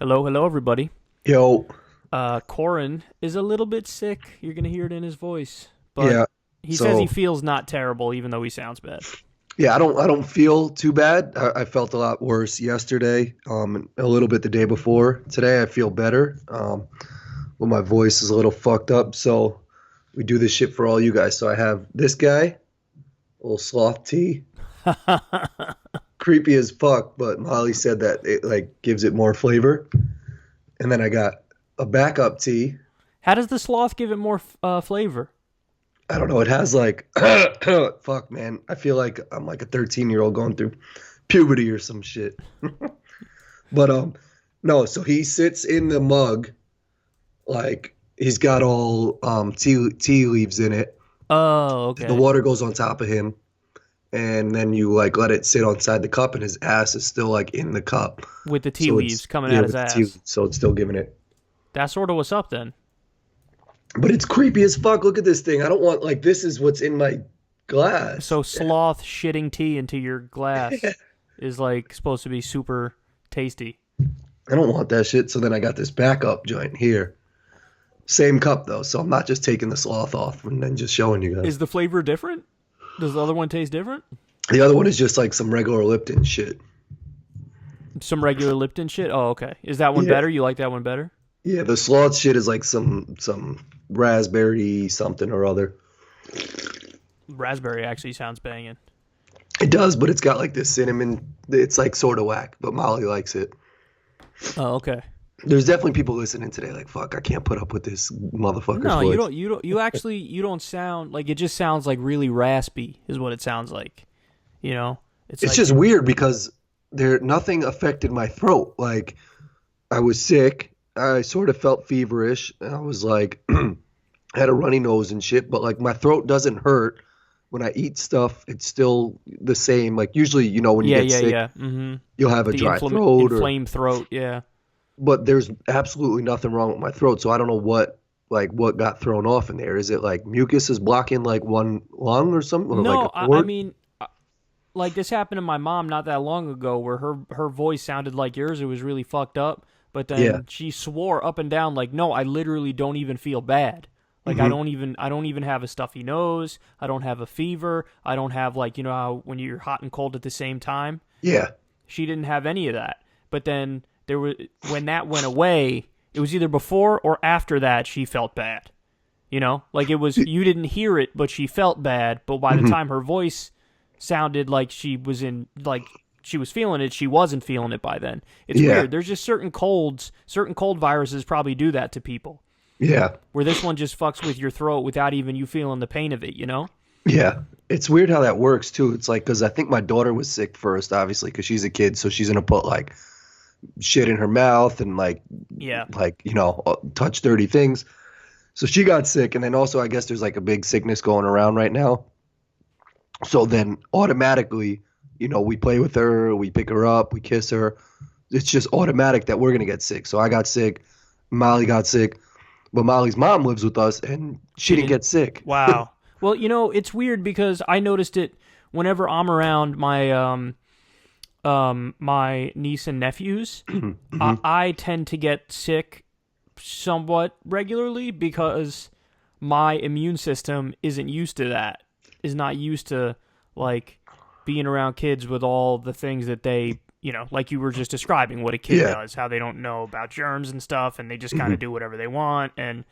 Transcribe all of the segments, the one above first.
Hello, hello, everybody. Yo, Corin is a little bit sick. You're gonna hear it in his voice, but yeah. he says he So feels not terrible, even though he sounds bad. yeah, I don't feel too bad. I felt a lot worse yesterday, and a little bit the day before. Today I feel better. But my voice is a little fucked up. So we do this shit for all you guys. So I have this guy, a little sloth tea, creepy as fuck. But Molly said that it like gives it more flavor. And then I got a backup tea. How does the sloth give it more flavor? I don't know. It has like, fuck, man. I feel like I'm like a 13-year-old going through puberty or some shit. But no. So he sits in the mug, like he's got all tea leaves in it. Oh, The okay. water goes on top of him, and then you like let it sit inside the cup, and his ass is still like in the cup. With the tea So it's leaves coming yeah out his with the tea ass. leaves, so it's still giving it. That's sort of what's up then. But it's creepy as fuck. Look at this thing. I don't want like this is what's in my glass. So sloth shitting tea into your glass is like supposed to be super tasty. I don't want that shit. So then I got this backup joint here. Same cup though, so I'm not just taking the sloth off and then just showing you guys. Is the flavor different? Does the other one taste different? The other one is just like some regular Lipton shit. Some regular Lipton shit. Oh, okay. Is that one Yeah. better? You like that one better? Yeah, the sloth shit is like some raspberry something or other. Raspberry actually sounds banging. It does, but it's got like this cinnamon. It's like sort of whack, but Molly likes it. Oh, okay. There's definitely people listening today like, fuck, I can't put up with this motherfucker's No, you voice. don't. You don't. You actually. You don't sound like it. Just sounds like really raspy, is what it sounds like. You know, it's It's like just weird because nothing affected my throat. Like I was sick. I sort of felt feverish. And I was like, had a runny nose and shit. But like my throat doesn't hurt when I eat stuff. It's still the same. Like usually, when you yeah, get yeah, sick, yeah. Mm-hmm. you'll have a The dry throat. inflamed throat. Yeah. But there's absolutely nothing wrong with my throat. So I don't know what got thrown off in there. Is it like mucus is blocking like one lung or something, or like No, a I port? mean, like this happened to my mom not that long ago, where her voice sounded like yours. It was really fucked up. But Yeah. then she swore up and down, like, "No, I literally don't even feel bad. Like, Hmm. I don't even have a stuffy nose. I don't have a fever. I don't have like, you know how when you're hot and cold at the same time." Yeah. She didn't have any of that. But then when that went away, it was either before or after that she felt bad. Like it was you didn't hear it, but she felt bad. But by the Hmm. time her voice sounded like she was she was feeling it, she wasn't feeling it by then. It's Yeah. weird. There's just certain cold viruses probably do that to people. Yeah. Where this one just fucks with your throat without even you feeling the pain of it. Yeah, it's weird how that works too. It's like because I think my daughter was sick first, obviously, because she's a kid, so she's gonna put like shit in her mouth and Yeah. touch dirty things. So she got sick, and then also I guess there's like a big sickness going around right now. So then automatically, we play with her, we pick her up, we kiss her. It's just automatic that we're gonna get sick. So I got sick, Molly got sick, but Molly's mom lives with us, and she She didn't didn't. get sick. Wow. Well, it's weird because I noticed it whenever I'm around my niece and nephews. I tend to get sick somewhat regularly because my immune system isn't used to that. Is not used to like being around kids with all the things that they, like you were just describing what a kid Yeah. does, how they don't know about germs and stuff, and they just kind of do whatever they want. And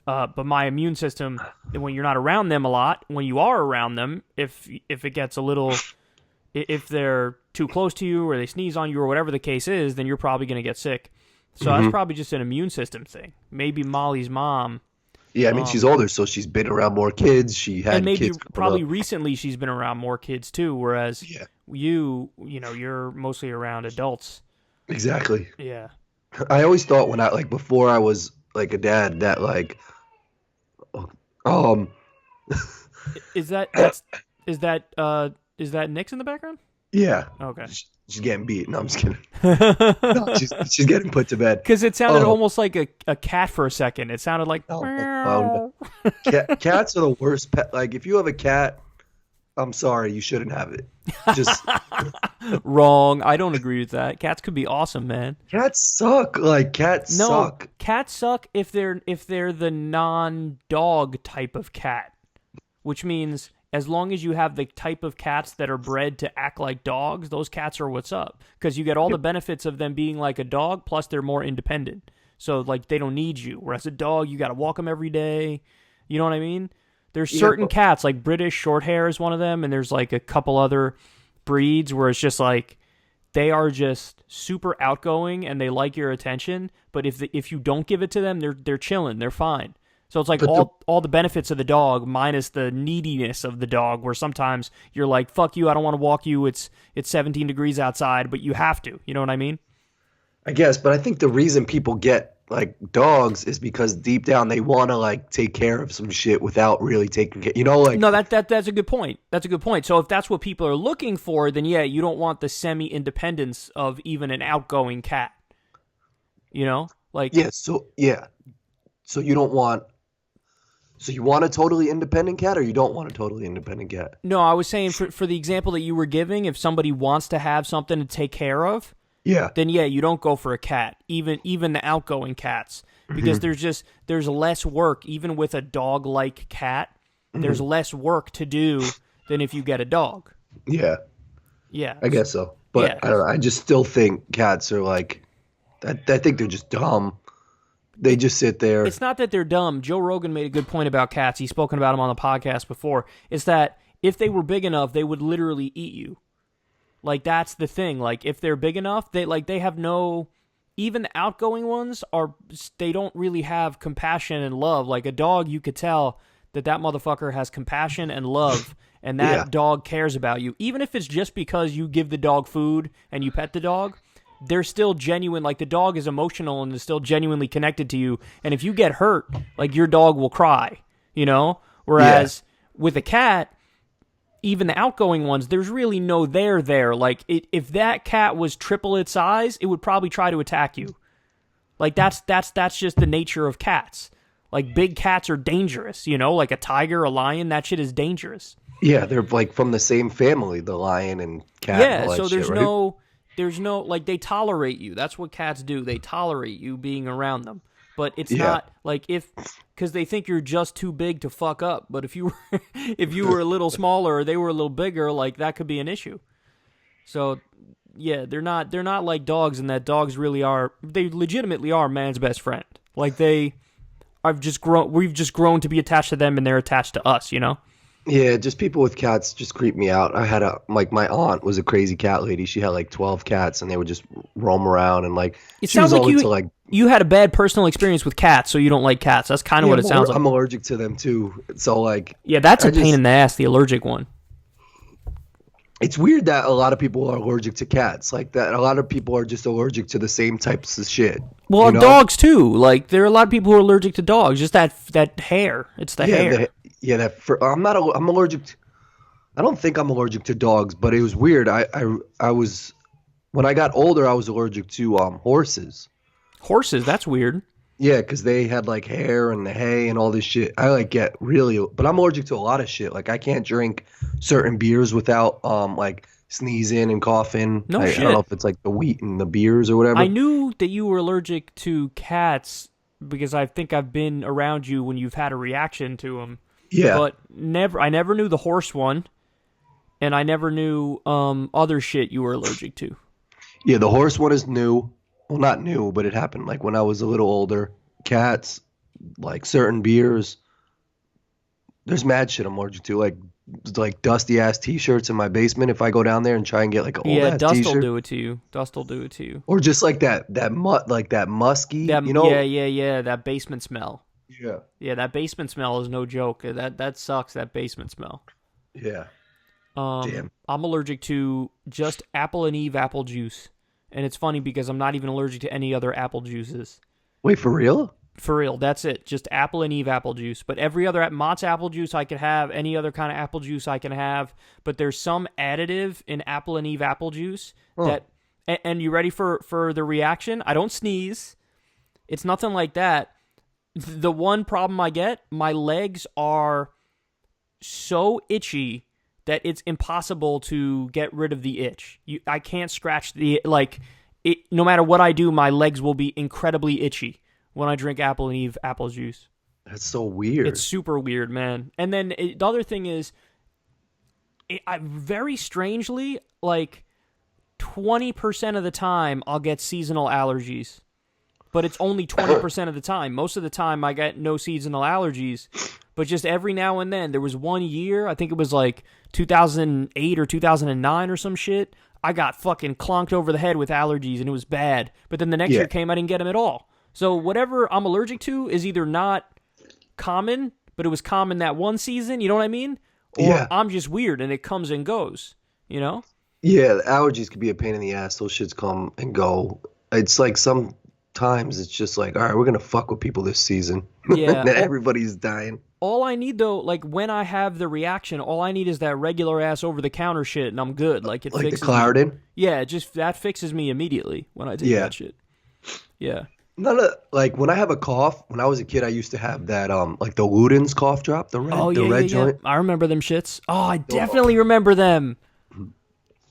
but my immune system, when you're not around them a lot, when you are around them, if it gets a little, if they're too close to you or they sneeze on you or whatever the case is, then you're probably going to get sick. So that's probably just an immune system thing. Maybe Molly's mom, Yeah, I mean she's older, so she's been around more kids. She and had maybe kids growing probably up. recently she's been around more kids too, whereas Yeah, you're mostly around adults. exactly. Yeah. I always thought when I like before I was like a dad that like um Is that Nick's in the background? yeah, Okay. she's getting beat. No, I'm just kidding. No, she's getting put to bed. Because it sounded Oh, almost like a cat for a second. It sounded like oh, no. Cats are the worst pet. Like if you have a cat, I'm sorry, you shouldn't have it. Just Wrong. I don't agree with that. Cats could be awesome, man. cats suck. Like cats No, suck. cats suck if they're the non-dog type of cat, which means as long as you have the type of cats that are bred to act like dogs, those cats are what's up because you get all the benefits of them being like a dog, plus they're more independent. So like they don't need you. Whereas a dog, you got to walk them every day. You know what I mean? There's certain cats like British Shorthair is one of them, and there's like a couple other breeds where it's just like they are just super outgoing and they like your attention. But if you don't give it to them, they're chilling, they're fine. So it's like all the benefits of the dog minus the neediness of the dog, where sometimes you're like, fuck you, I don't want to walk you. It's 17 degrees outside, but you have to. You know what I mean? I guess, but I think the reason people get like dogs is because deep down they want to like take care of some shit without really taking care. You know, like no, that's a good point. That's a good point. So if that's what people are looking for, then yeah, you don't want the semi-independence of even an outgoing cat. You know, like so you don't want. So you want a totally independent cat, or you don't want a totally independent cat? No, I was saying for the example that you were giving, if somebody wants to have something to take care of. Yeah. Then yeah, you don't go for a cat, even the outgoing cats, because there's less work even with a dog-like cat. There's less work to do than if you get a dog. Yeah. Yeah. I guess so. But yeah. I don't know. I just still think cats are like I think they're just dumb. They just sit there. It's not that they're dumb. Joe Rogan made a good point about cats. He's spoken about them on the podcast before. It's that if they were big enough, they would literally eat you. Like, that's the thing. Like, if they're big enough, they have no... Even the outgoing ones, they don't really have compassion and love. Like, a dog, you could tell that motherfucker has compassion and love, and that dog cares about you. Even if it's just because you give the dog food and you pet the dog, they're still genuine. Like, the dog is emotional and is still genuinely connected to you. And if you get hurt, like, your dog will cry, you know? Whereas with a cat... Even the outgoing ones, there's really no there. Like, if that cat was triple its size, it would probably try to attack you. Like, that's just the nature of cats. Like, big cats are dangerous, you know? Like a tiger, a lion, that shit is dangerous. Yeah, they're, like, from the same family, the lion and cat and all that so there's shit, right? there's no, like, they tolerate you. That's what cats do. They tolerate you being around them. But it's not, like, because they think you're just too big to fuck up. But if you were a little smaller or they were a little bigger, like, that could be an issue. So, yeah, they're not like dogs, in that dogs they legitimately are man's best friend. Like, we've just grown to be attached to them, and they're attached to us, you know? Yeah, just people with cats just creep me out. I had my aunt was a crazy cat lady. She had like 12 cats, and they would just roam around, and like she was all into like you had a bad personal experience with cats, so you don't like cats. That's kind of what it sounds like. I'm allergic to them too. So like yeah, that's a pain in the ass, the allergic one. It's weird that a lot of people are allergic to cats. Like that, a lot of people are just allergic to the same types of shit. Well, dogs too. Like there are a lot of people who are allergic to dogs. Just that hair. It's the hair. I'm allergic to, I don't think I'm allergic to dogs, but it was weird. I was, when I got older, I was allergic to horses. Horses? That's weird. Yeah, because they had like hair and the hay and all this shit. I like get really, but I'm allergic to a lot of shit. Like I can't drink certain beers without like sneezing and coughing. No shit. I don't know if it's like the wheat and the beers or whatever. I knew that you were allergic to cats because I think I've been around you when you've had a reaction to them. Yeah. But I never knew the horse one, and I never knew other shit you were allergic to. Yeah, the horse one is new. Well, not new, but it happened like when I was a little older. Cats, like certain beers. There's mad shit I'm allergic to, like dusty ass T-shirts in my basement. If I go down there and try and get like an old ass dust T-shirt, will do it to you. Dust will do it to you. Or just like that musky, you know? Yeah. That basement smell. Yeah. Yeah, that basement smell is no joke. That sucks. That basement smell. Yeah. Damn. I'm allergic to just Apple and Eve apple juice, and it's funny because I'm not even allergic to any other apple juices. Wait, for real? For real, that's it. Just Apple and Eve apple juice. But every other Mott's apple juice I could have, any other kind of apple juice I can have. But there's some additive in Apple and Eve apple juice that. And you ready for the reaction? I don't sneeze. It's nothing like that. The one problem I get, my legs are so itchy that it's impossible to get rid of the itch. I can't scratch no matter what I do, my legs will be incredibly itchy when I drink Apple and Eve apple juice. That's so weird. It's super weird, man. And then the other thing is, I very strangely, like 20% of the time, I'll get seasonal allergies. But it's only 20% of the time. Most of the time, I get no seasonal allergies. But just every now and then, there was one year, I think it was like 2008 or 2009 or some shit, I got fucking clonked over the head with allergies, and it was bad. But then the next year came, I didn't get them at all. So whatever I'm allergic to is either not common, but it was common that one season, you know what I mean? Or I'm just weird, and it comes and goes, you know? Yeah, allergies could be a pain in the ass. Those shits come and go. It's like sometimes it's just like, all right, we're going to fuck with people this season. Yeah. Everybody's dying. All I need, though, like, when I have the reaction, all I need is that regular-ass over-the-counter shit, and I'm good. Like, it fixes the Claritin? me. Yeah, that fixes me immediately when I take that shit. Yeah. Like, when I have a cough, when I was a kid, I used to have that, like, the Luden's cough drop, the red joint. I remember them shits. Oh, I definitely remember them.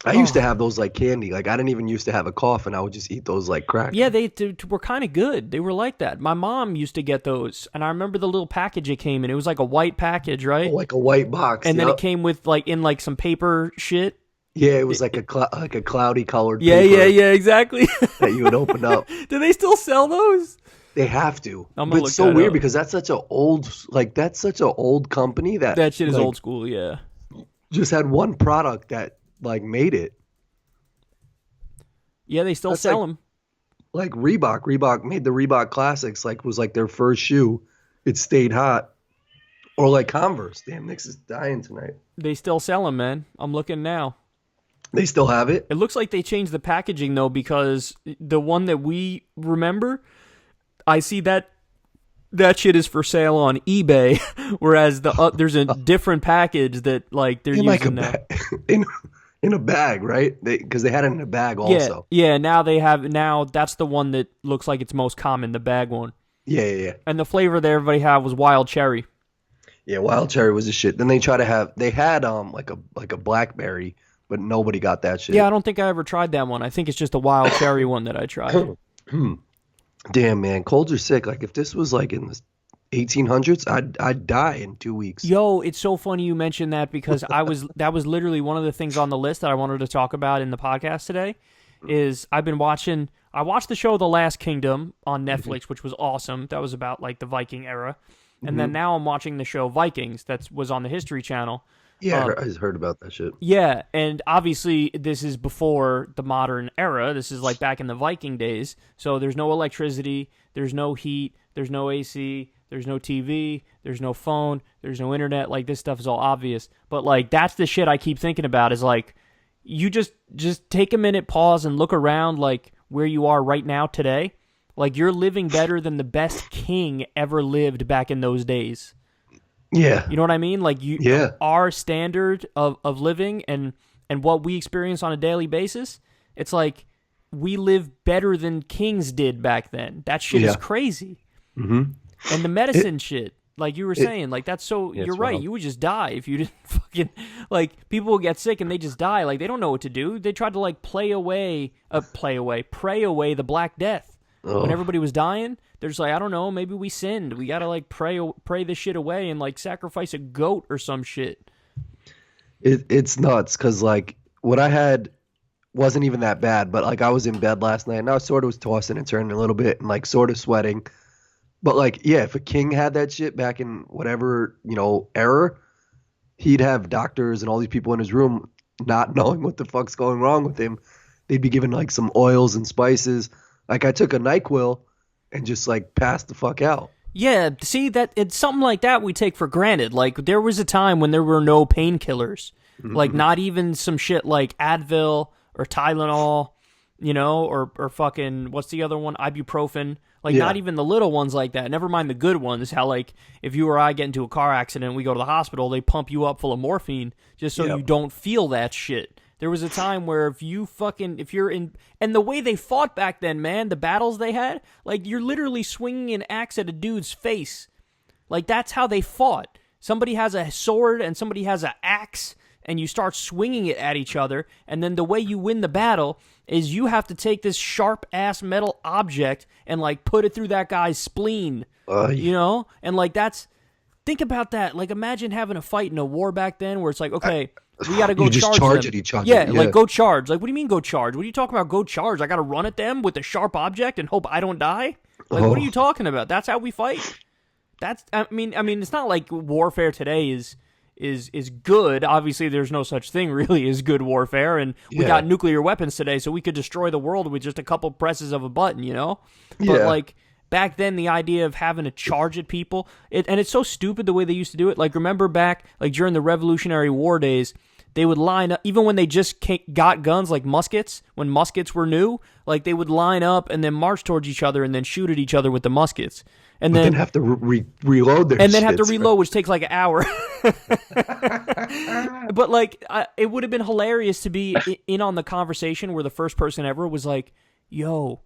I used to have those like candy. Like, I didn't even used to have a cough, and I would just eat those like crack. Yeah, they were kind of good. They were like that. My mom used to get those, and I remember the little package it came in. It was like a white package, right? Oh, like a white box. And then it came with like in like some paper shit. Yeah, it was like a cloudy colored paper. Yeah, exactly. that you would open up. Do they still sell those? They have to. But it's so weird because that's such an old company that shit is old school. Yeah, just had one product that like made it. Yeah, they still sell them. Like Reebok. Reebok made the Reebok Classics. Like, was like their first shoe. It stayed hot. Or like Converse. Damn, Nick's is dying tonight. They still sell them, man. I'm looking now. They still have it? It looks like they changed the packaging, though, because the one that we remember, I see that shit is for sale on eBay, whereas there's a different package that like they're using now. In a bag, right? Because they had it in a bag also. Yeah, now that's the one that looks like it's most common, the bag one. Yeah. And the flavor that everybody had was wild cherry. Yeah, wild cherry was the shit. Then they had like a blackberry, but nobody got that shit. Yeah, I don't think I ever tried that one. I think it's just a wild cherry one that I tried. Damn, man, colds are sick. Like, if this was like in the 1800s, I'd die in 2 weeks. Yo, it's so funny you mentioned that because that was literally one of the things on the list that I wanted to talk about in the podcast today. Is I watched the show The Last Kingdom on Netflix, which was awesome. That was about like the Viking era, and then now I'm watching the show Vikings that was on the History Channel. Yeah, I just heard about that shit. Yeah, and obviously this is before the modern era. This is like back in the Viking days. So there's no electricity, there's no heat, there's no AC. There's no TV, there's no phone, there's no internet. Like, this stuff is all obvious. But, like, that's the shit I keep thinking about is, like, you just take a minute, pause, and look around, like, where you are right now today. Like, you're living better than the best king ever lived back in those days. Yeah. You know what I mean? Like, our standard of living and what we experience on a daily basis, it's like we live better than kings did back then. That shit is crazy. Mm-hmm. And the medicine shit, like you were saying, like that's so, you're right, you would just die if you didn't fucking, like people will get sick and they just die, like they don't know what to do. They tried to like pray away the Black Death. When everybody was dying, they're just like, I don't know, maybe we sinned. We gotta like pray this shit away and like sacrifice a goat or some shit. It's nuts, because like what I had wasn't even that bad, but like I was in bed last night and I sort of was tossing and turning a little bit and like sort of sweating. But, like, yeah, if a king had that shit back in whatever, era, he'd have doctors and all these people in his room not knowing what the fuck's going wrong with him. They'd be given, like, some oils and spices. Like, I took a NyQuil and just, like, passed the fuck out. Yeah, see, that it's something like that we take for granted. Like, there was a time when there were no painkillers. Mm-hmm. Like, not even some shit like Advil or Tylenol, or fucking, what's the other one? Ibuprofen. Like, not even the little ones like that. Never mind the good ones. How, like, if you or I get into a car accident, we go to the hospital, they pump you up full of morphine just so you don't feel that shit. There was a time where if you're in... And the way they fought back then, man, the battles they had, like, you're literally swinging an axe at a dude's face. Like, that's how they fought. Somebody has a sword and somebody has an axe, and you start swinging it at each other, and then the way you win the battle is you have to take this sharp-ass metal object and, like, put it through that guy's spleen, you know? And, like, think about that. Like, imagine having a fight in a war back then where it's like, okay, we got to go charge them. at each other. Yeah, like, go charge. Like, what do you mean go charge? What are you talking about, go charge? I got to run at them with a sharp object and hope I don't die? Like, what are you talking about? That's how we fight? I mean, it's not like warfare today is good. Obviously, there's no such thing really as good warfare, and we got nuclear weapons today, so we could destroy the world with just a couple presses of a button, you know? But, like, back then, the idea of having to charge at people, and it's so stupid the way they used to do it. Like, remember back, like, during the Revolutionary War days, they would line up, even when they just got guns like muskets, when muskets were new, like, they would line up and then march towards each other and then shoot at each other with the muskets. And then have to reload their and then have to reload, which takes like an hour. But like, it would have been hilarious to be in on the conversation where the first person ever was like, "Yo,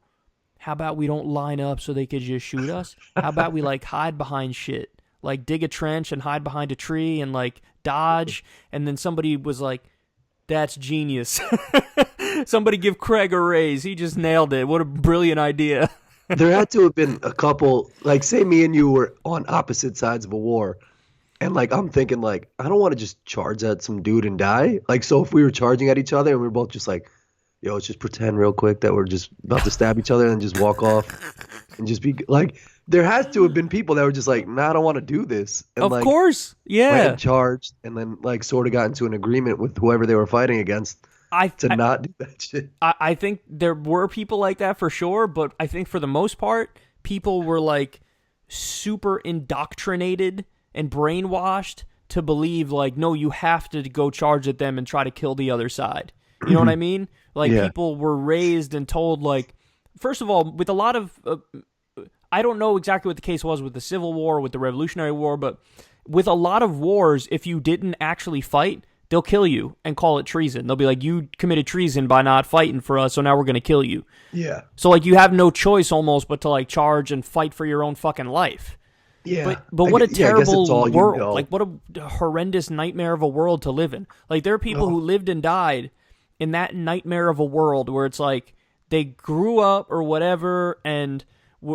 how about we don't line up so they could just shoot us? How about we like hide behind shit, like dig a trench and hide behind a tree and like dodge?" And then somebody was like, "That's genius." Somebody give Craig a raise. He just nailed it. What a brilliant idea. There had to have been a couple, like, say me and you were on opposite sides of a war, and, like, I'm thinking, like, I don't want to just charge at some dude and die. Like, so if we were charging at each other and we were both just like, yo, let's just pretend real quick that we're just about to stab each other and just walk off and just be, like, there has to have been people that were just like, nah, I don't want to do this. And, of like, course, yeah. went and charged and then, like, sort of got into an agreement with whoever they were fighting against. Not do that shit. I think there were people like that for sure, but I think for the most part, people were like super indoctrinated and brainwashed to believe like, no, you have to go charge at them and try to kill the other side. You know what I mean? Like people were raised and told like, first of all, with a lot of, I don't know exactly what the case was with the Civil War, with the Revolutionary War, but with a lot of wars, if you didn't actually fight, they'll kill you and call it treason. They'll be like, you committed treason by not fighting for us, so now we're going to kill you. Yeah. So, like, you have no choice almost but to, like, charge and fight for your own fucking life. Yeah. But what a terrible world. You know. Like, what a horrendous nightmare of a world to live in. Like, there are people who lived and died in that nightmare of a world where it's like they grew up or whatever and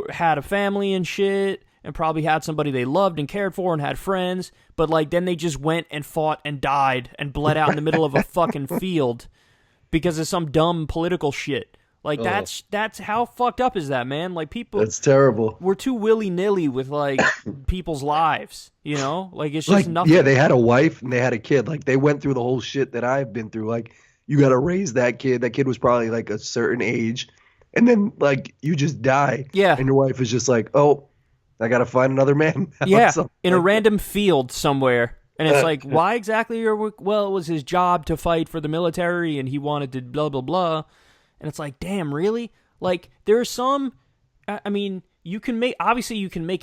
had a family and shit and probably had somebody they loved and cared for and had friends, but like then they just went and fought and died and bled out in the middle of a fucking field because of some dumb political shit. Like that's how fucked up is that, man? Like people, that's terrible. We're too willy-nilly with like people's lives, you know? Like it's just like, nothing. Yeah, they had a wife and they had a kid. Like they went through the whole shit that I've been through. Like you got to raise that kid. That kid was probably like a certain age, and then like you just die. Yeah, and your wife is just like, oh, I gotta find another man. Yeah, in a random field somewhere. And it's like, why exactly? Well, it was his job to fight for the military and he wanted to blah, blah, blah. And it's like, damn, really? Like, there are some, I mean, you can make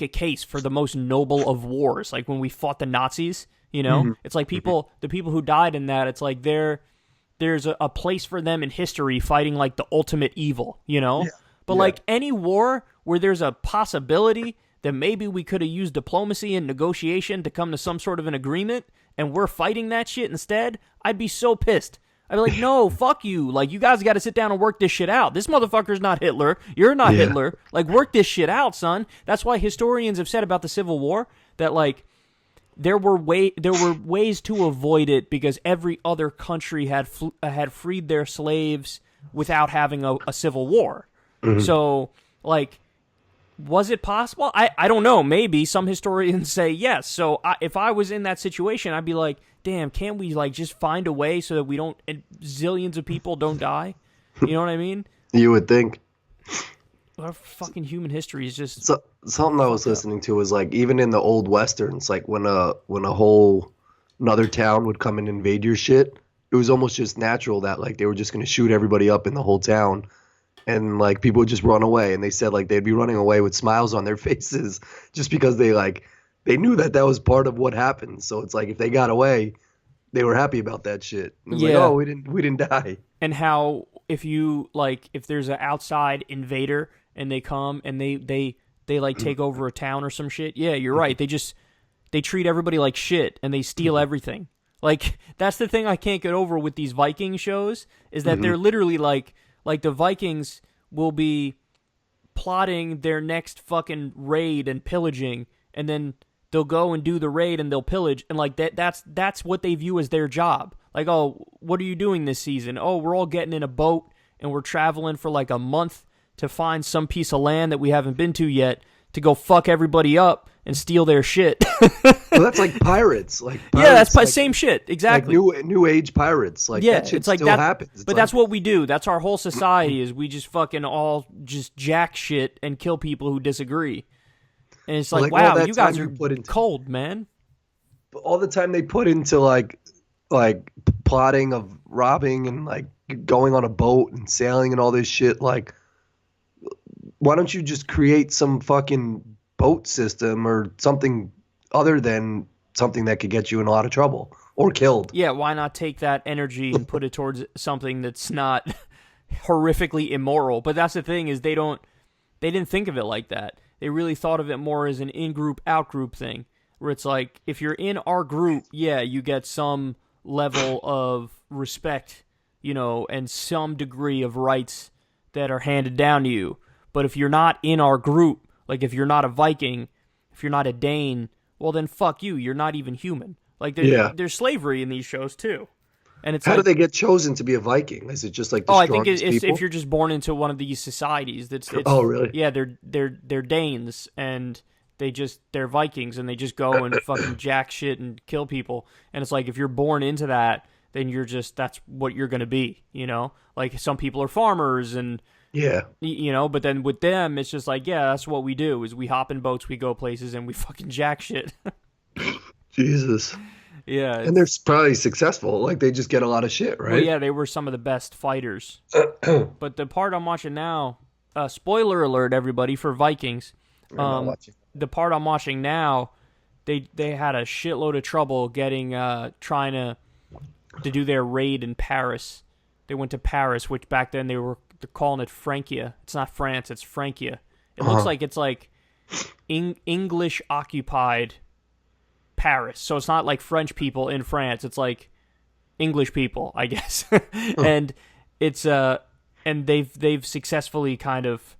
a case for the most noble of wars. Like when we fought the Nazis, you know? It's like the people who died in that, it's like there's a place for them in history fighting like the ultimate evil, you know? Yeah. But like any war where there's a possibility that maybe we could have used diplomacy and negotiation to come to some sort of an agreement, and we're fighting that shit instead, I'd be so pissed. I'd be like, no, fuck you. Like, you guys got to sit down and work this shit out. This motherfucker's not Hitler. You're not Hitler. Like, work this shit out, son. That's why historians have said about the Civil War that, like, there were ways to avoid it because every other country had freed their slaves without having a civil war. So, like, was it possible? I don't know. Maybe some historians say yes. So if I was in that situation, I'd be like, damn, can't we like just find a way so that we don't, zillions of people don't die? You know what I mean? You would think. Our fucking human history is just... So, something I was listening to was like, even in the old Westerns, like when a whole another town would come and invade your shit, it was almost just natural that like they were just going to shoot everybody up in the whole town. And like people would just run away, and they said like they'd be running away with smiles on their faces just because they knew that was part of what happened. So it's like if they got away, they were happy about that shit. It was like, oh, we didn't die. And how if there's an outside invader and they come and they like take over a town or some shit. Yeah, you're right. They treat everybody like shit and they steal everything. Like, that's the thing I can't get over with these Viking shows, is that they're literally like the Vikings will be plotting their next fucking raid and pillaging, and then they'll go and do the raid and they'll pillage, and like that's what they view as their job. Like, oh, what are you doing this season? Oh, we're all getting in a boat and we're traveling for like a month to find some piece of land that we haven't been to yet to go fuck everybody up and steal their shit. Well, that's like pirates. Like yeah, that's like, same shit. Exactly. Like new age pirates. Like that shit it's like still happens. It's but like, that's what we do. That's our whole society is we just fucking all just jack shit and kill people who disagree. And it's like wow, you guys are cold, man. All the time they put into like plotting of robbing and like going on a boat and sailing and all this shit. Like, why don't you just create some fucking boat system or something other than something that could get you in a lot of trouble or killed? Yeah, why not take that energy and put it towards something that's not horrifically immoral? But that's the thing is they didn't think of it like that. They really thought of it more as an in-group, out-group thing, where it's like, if you're in our group, yeah, you get some level of respect, you know, and some degree of rights that are handed down to you. But if you're not in our group, like if you're not a Viking, if you're not a Dane, well then fuck you, you're not even human. Like there's slavery in these shows too. And it's how do they get chosen to be a Viking? Is it just like the I think it's if you're just born into one of these societies, it's oh really? Yeah, they're Danes and they're Vikings and they just go and fucking jack shit and kill people. And it's like if you're born into that, then that's what you're gonna be, you know? Like some people are farmers and yeah, you know, but then with them, it's just like, yeah, that's what we do is we hop in boats, we go places, and we fucking jack shit. Jesus. Yeah. And they're probably successful. Like, they just get a lot of shit, right? Well, yeah, they were some of the best fighters. But the part I'm watching now, spoiler alert, everybody, for Vikings. The part I'm watching now, they had a shitload of trouble getting, trying to do their raid in Paris. They went to Paris, which back then they're calling it Francia. It's not France, it's Francia. It looks like it's like English occupied Paris. So it's not like French people in France. It's like English people, I guess. And it's and they've successfully kind of,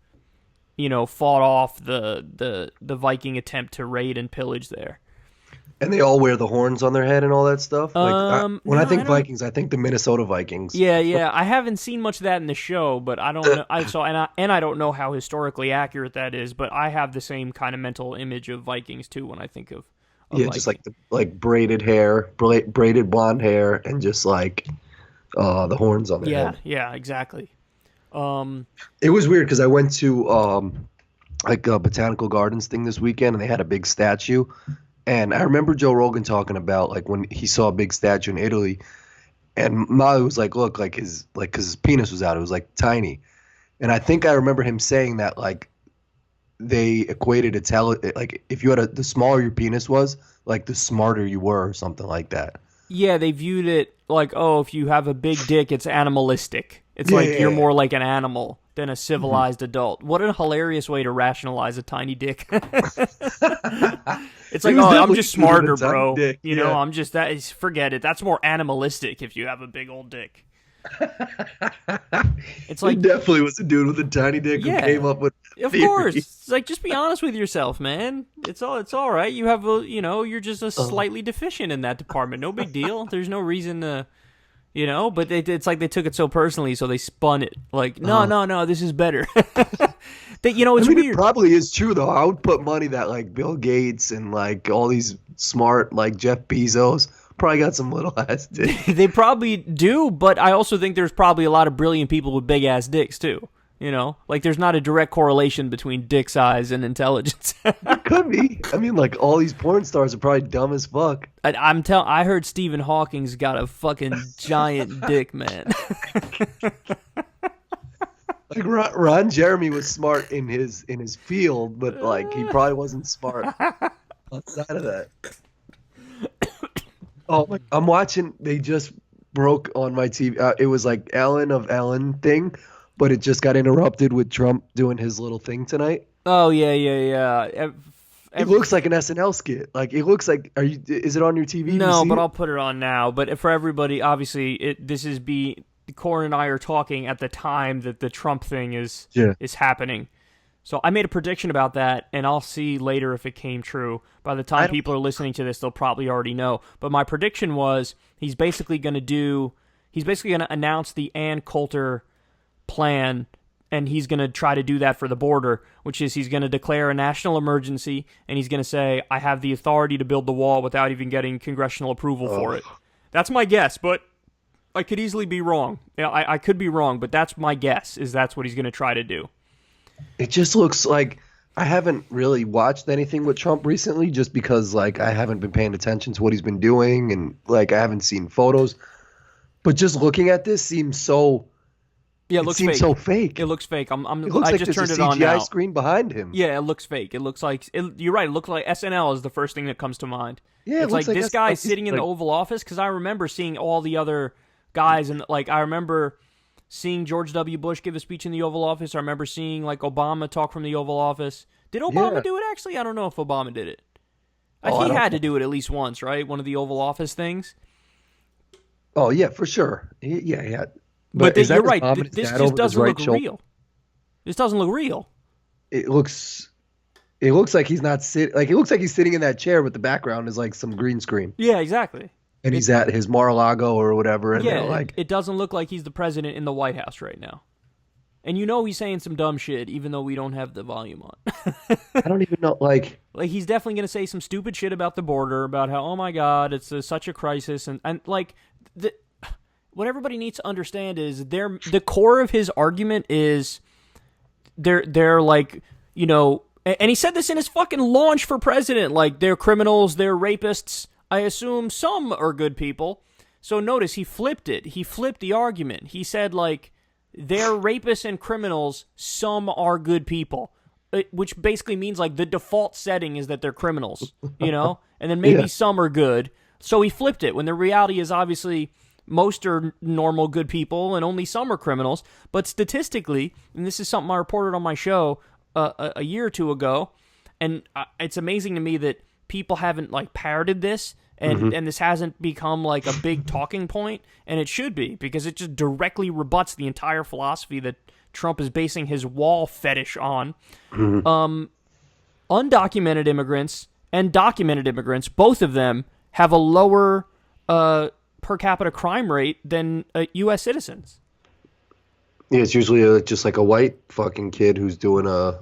you know, fought off the Viking attempt to raid and pillage there. And they all wear the horns on their head and all that stuff. Like, when I think Vikings, I think the Minnesota Vikings. Yeah. I haven't seen much of that in the show, but I don't know. I don't know how historically accurate that is. But I have the same kind of mental image of Vikings too when I think of Viking. Just like braided hair, braided blonde hair, and just like the horns on their head. Yeah, exactly. It was weird because I went to like a botanical gardens thing this weekend, and they had a big statue. And I remember Joe Rogan talking about like when he saw a big statue in Italy, and Molly was like, "Look, because his penis was out, it was like tiny." And I think I remember him saying that like they equated like if you had the smaller your penis was, like the smarter you were, or something like that. Yeah, they viewed it like, oh, if you have a big dick, it's animalistic. It's you're more like an animal than a civilized adult. What a hilarious way to rationalize a tiny dick. It's like, oh, I'm just smarter, bro. Dick, you know, I'm just forget it. That's more animalistic if you have a big old dick. It's like there definitely was a dude with a tiny dick who came up with of theory. Course. It's like, just be honest with yourself, man. It's all right. You have you're just a slightly deficient in that department. No big deal. There's no reason to, but it's like they took it so personally, so they spun it like, no, this is better. It's weird. It probably is true though. I would put money that like Bill Gates and like all these smart like Jeff Bezos probably got some little ass dicks. They probably do, but I also think there's probably a lot of brilliant people with big ass dicks too. Like there's not a direct correlation between dick size and intelligence. It could be. I mean, like all these porn stars are probably dumb as fuck. I heard Stephen Hawking's got a fucking giant dick, man. Like Ron Jeremy was smart in his field, but like he probably wasn't smart outside of that. Oh, I'm watching. They just broke on my TV. It was like Ellen of Ellen thing, but it just got interrupted with Trump doing his little thing tonight. Oh yeah. It looks like an SNL skit. Like it looks like. Is it on your TV? No, but I'll put it on now. But for everybody, obviously, Corin and I are talking at the time that the Trump thing is happening. So I made a prediction about that, and I'll see later if it came true. By the time people are listening to this, they'll probably already know. But my prediction was he's basically going to announce the Ann Coulter plan, and he's going to try to do that for the border, which is he's going to declare a national emergency, and he's going to say, I have the authority to build the wall without even getting congressional approval for it. That's my guess, but I could easily be wrong. I could be wrong, but that's my guess, is that's what he's going to try to do. It just looks like I haven't really watched anything with Trump recently just because, like, I haven't been paying attention to what he's been doing and, like, I haven't seen photos. But just looking at this seems so... Yeah, it seems so fake. It looks fake. It looks I like just there's turned a it on CGI now. screen behind him. Yeah, it looks fake. It looks like... you're right. It looks like SNL is the first thing that comes to mind. Yeah, it's like this guy sitting in the Oval Office, because I remember seeing all the other guys, and like I remember seeing George W. Bush give a speech in the Oval Office. I remember seeing like Obama talk from the Oval Office. Did Obama do it, actually? I don't know if Obama did it. He had to do it at least once, right? One of the Oval Office things. Oh, yeah, for sure. Yeah. But you're right. This just doesn't look real. This doesn't look real. It looks like he's not sitting. Like it looks like he's sitting in that chair, but the background is like some green screen. Yeah, exactly. And he's at his Mar-a-Lago or whatever. And it doesn't look like he's the president in the White House right now. And you know he's saying some dumb shit, even though we don't have the volume on. I don't even know, like he's definitely going to say some stupid shit about the border, about how, oh my God, it's such a crisis, and like what everybody needs to understand is the core of his argument is they're like, you know, and he said this in his fucking launch for president, like they're criminals, they're rapists. I assume some are good people. So notice he flipped it. He flipped the argument. He said like they're rapists and criminals, some are good people. Which basically means like the default setting is that they're criminals, you know? And then maybe some are good. So he flipped it when the reality is obviously most are normal good people and only some are criminals. But statistically, and this is something I reported on my show a year or two ago, and it's amazing to me that people haven't like parroted this and this hasn't become like a big talking point, and it should be, because it just directly rebuts the entire philosophy that Trump is basing his wall fetish on. Undocumented immigrants and documented immigrants, both of them have a lower per capita crime rate than U.S. citizens. Yeah, it's usually just like a white fucking kid who's doing a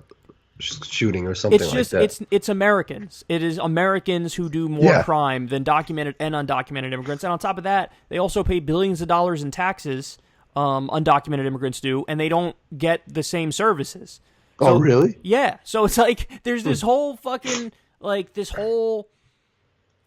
shooting or something like that. It's Americans. It is Americans who do more crime than documented and undocumented immigrants. And on top of that, they also pay billions of dollars in taxes, undocumented immigrants do, and they don't get the same services. So, really? Yeah. So it's like there's this whole fucking, like, this whole,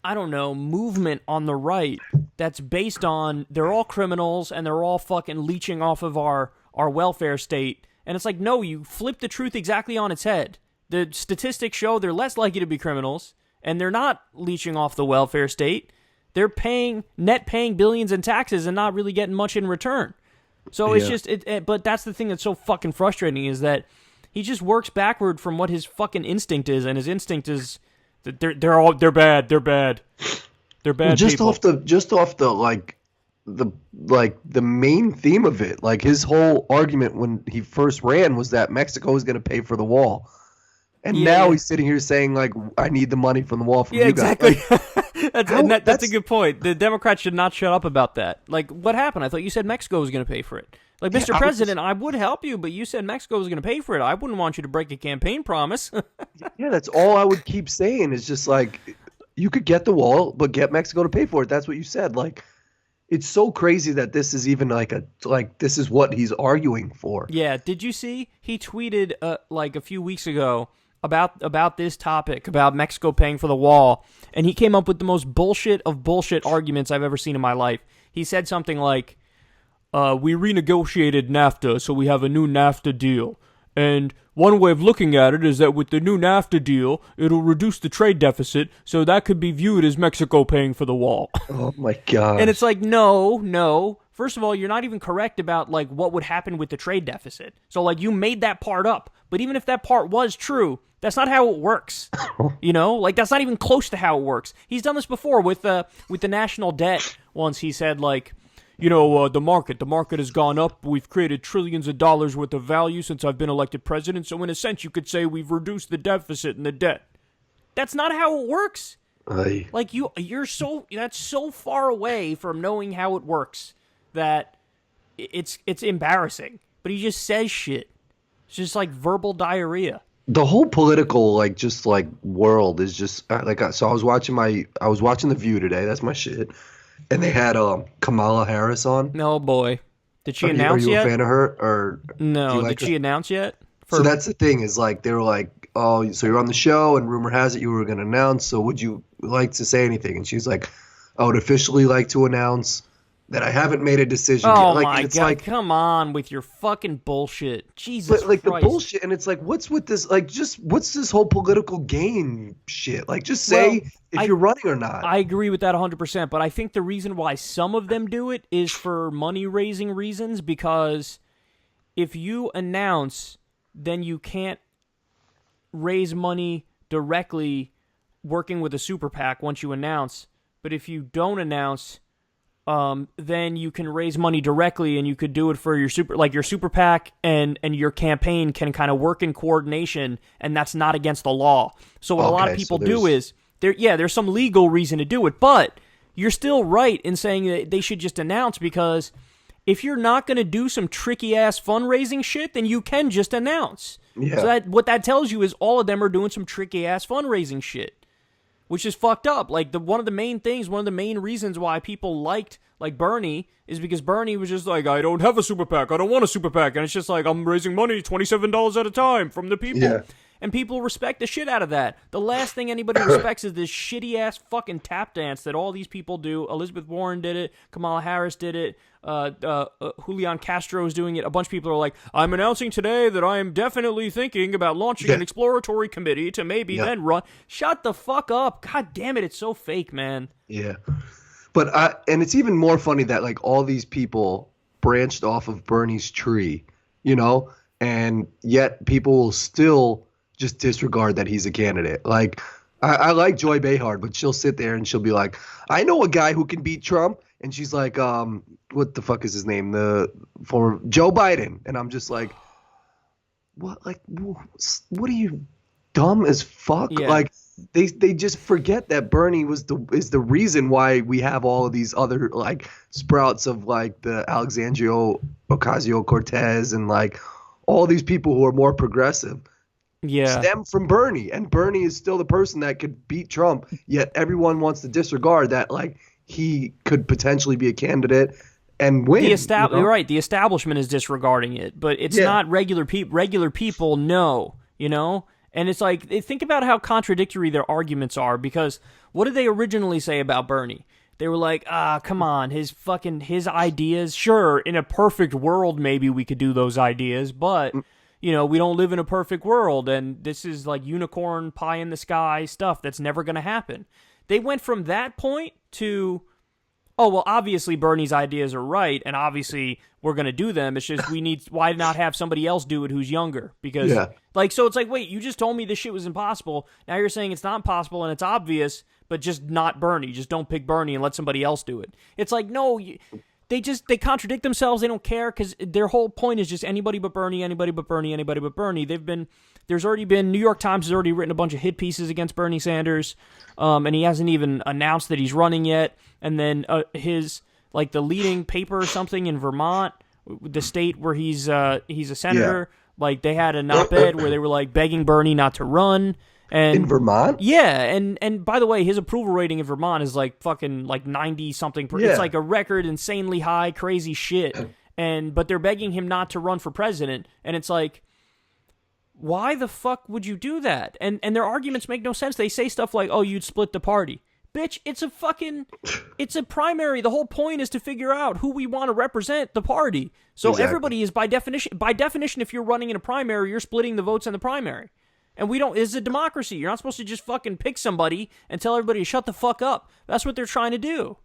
I don't know, movement on the right that's based on they're all criminals and they're all fucking leeching off of our welfare state. And it's like, no, you flip the truth exactly on its head. The statistics show they're less likely to be criminals, and they're not leeching off the welfare state. They're net paying billions in taxes and not really getting much in return. So it's just, but that's the thing that's so fucking frustrating, is that he just works backward from what his fucking instinct is, and his instinct is that they're bad. They're bad. They're bad. Just people. off the main theme of it, like his whole argument when he first ran was that Mexico is going to pay for the wall, and now he's sitting here saying like, I need the money from the wall from you guys. Exactly. That's a good point. The Democrats should not shut up about that. Like, what happened? I thought you said Mexico was going to pay for it. Like, Mr. President, I would help you, but you said Mexico was going to pay for it. I wouldn't want you to break a campaign promise. Yeah, that's all I would keep saying, is just like, you could get the wall, but get Mexico to pay for it. That's what you said. Like, it's so crazy that this is even this is what he's arguing for. Yeah. Did you see? He tweeted like a few weeks ago about this topic, about Mexico paying for the wall, and he came up with the most bullshit of bullshit arguments I've ever seen in my life. He said something like, we renegotiated NAFTA, so we have a new NAFTA deal, and one way of looking at it is that with the new NAFTA deal, it'll reduce the trade deficit, so that could be viewed as Mexico paying for the wall. Oh my god! And it's like, no. First of all, you're not even correct about like what would happen with the trade deficit. So like you made that part up. But even if that part was true, that's not how it works. You know, like that's not even close to how it works. He's done this before with the national debt. Once he said like, the market has gone up. We've created trillions of dollars worth of value since I've been elected president. So in a sense, you could say we've reduced the deficit and the debt. That's not how it works. Aye. Like that's so far away from knowing how it works that it's embarrassing. But he just says shit. It's just like verbal diarrhea. The whole political world is just so I was watching The View today. That's my shit. And they had Kamala Harris on. Oh boy, did she announce yet? Are you a fan of her or no? Did she announce yet? So that's the thing is like they were like, oh, so you're on the show and rumor has it you were going to announce. So would you like to say anything? And she's like, I would officially like to announce that I haven't made a decision yet. Oh my god! Like, come on with your fucking bullshit, Jesus! But like Christ. The bullshit, and it's like, what's with this? Like, just what's this whole political game shit? Like, just say if you're running or not. I agree with that 100%. But I think the reason why some of them do it is for money raising reasons. Because if you announce, then you can't raise money directly working with a super PAC once you announce. But if you don't announce, then you can raise money directly, and you could do it for your super PAC and your campaign can kind of work in coordination, and that's not against the law. So what a lot of people do is there's some legal reason to do it, but you're still right in saying that they should just announce, because if you're not going to do some tricky ass fundraising shit, then you can just announce. Yeah. So what that tells you is all of them are doing some tricky ass fundraising shit, which is fucked up. Like one of the main reasons why people liked like Bernie is because Bernie was just like, I don't have a super PAC, I don't want a super PAC, and it's just like I'm raising money $27 at a time from the people. Yeah. And people respect the shit out of that. The last thing anybody respects is this shitty ass fucking tap dance that all these people do. Elizabeth Warren did it. Kamala Harris did it. Julian Castro is doing it. A bunch of people are like, I'm announcing today that I am definitely thinking about launching an exploratory committee to maybe then run. Shut the fuck up. God damn it. It's so fake, man. Yeah. But and it's even more funny that like all these people branched off of Bernie's tree, and yet people will still just disregard that he's a candidate. Like, I like Joy Behar, but she'll sit there and she'll be like, I know a guy who can beat Trump. And she's like, what the fuck is his name? The former Joe Biden. And I'm just like, what? Like, what are you, dumb as fuck? Yeah. Like, they just forget that Bernie is the reason why we have all of these other like sprouts of like the Alexandria Ocasio-Cortez and like all these people who are more progressive. Yeah. Stem from Bernie, and Bernie is still the person that could beat Trump, yet everyone wants to disregard that like he could potentially be a candidate and win. You're right, the establishment is disregarding it, but it's not regular people. Regular people know, and it's like, think about how contradictory their arguments are, because what did they originally say about Bernie? They were like, come on, his ideas, sure, in a perfect world maybe we could do those ideas, but we don't live in a perfect world, and this is like unicorn pie in the sky stuff that's never going to happen. They went from that point to, oh, well, obviously Bernie's ideas are right, and obviously we're going to do them. It's just why not have somebody else do it who's younger? Because, so it's like, wait, you just told me this shit was impossible. Now you're saying it's not impossible and it's obvious, but just not Bernie. Just don't pick Bernie and let somebody else do it. It's like, no, they contradict themselves. They don't care, because their whole point is just anybody but Bernie, anybody but Bernie, anybody but Bernie. There's already been, New York Times has already written a bunch of hit pieces against Bernie Sanders, and he hasn't even announced that he's running yet. And then the leading paper or something in Vermont, the state where he's a senator, like they had an op-ed where they were like begging Bernie not to run. And in Vermont? Yeah, and by the way, his approval rating in Vermont is like fucking like 90-something. It's like a record, insanely high, crazy shit. But they're begging him not to run for president, and it's like, why the fuck would you do that? And their arguments make no sense. They say stuff like, oh, you'd split the party. Bitch, it's a primary. The whole point is to figure out who we want to represent the party. So Exactly. everybody is by definition, if you're running in a primary, you're splitting the votes in the primary. And it's a democracy. You're not supposed to just fucking pick somebody and tell everybody to shut the fuck up. That's what they're trying to do.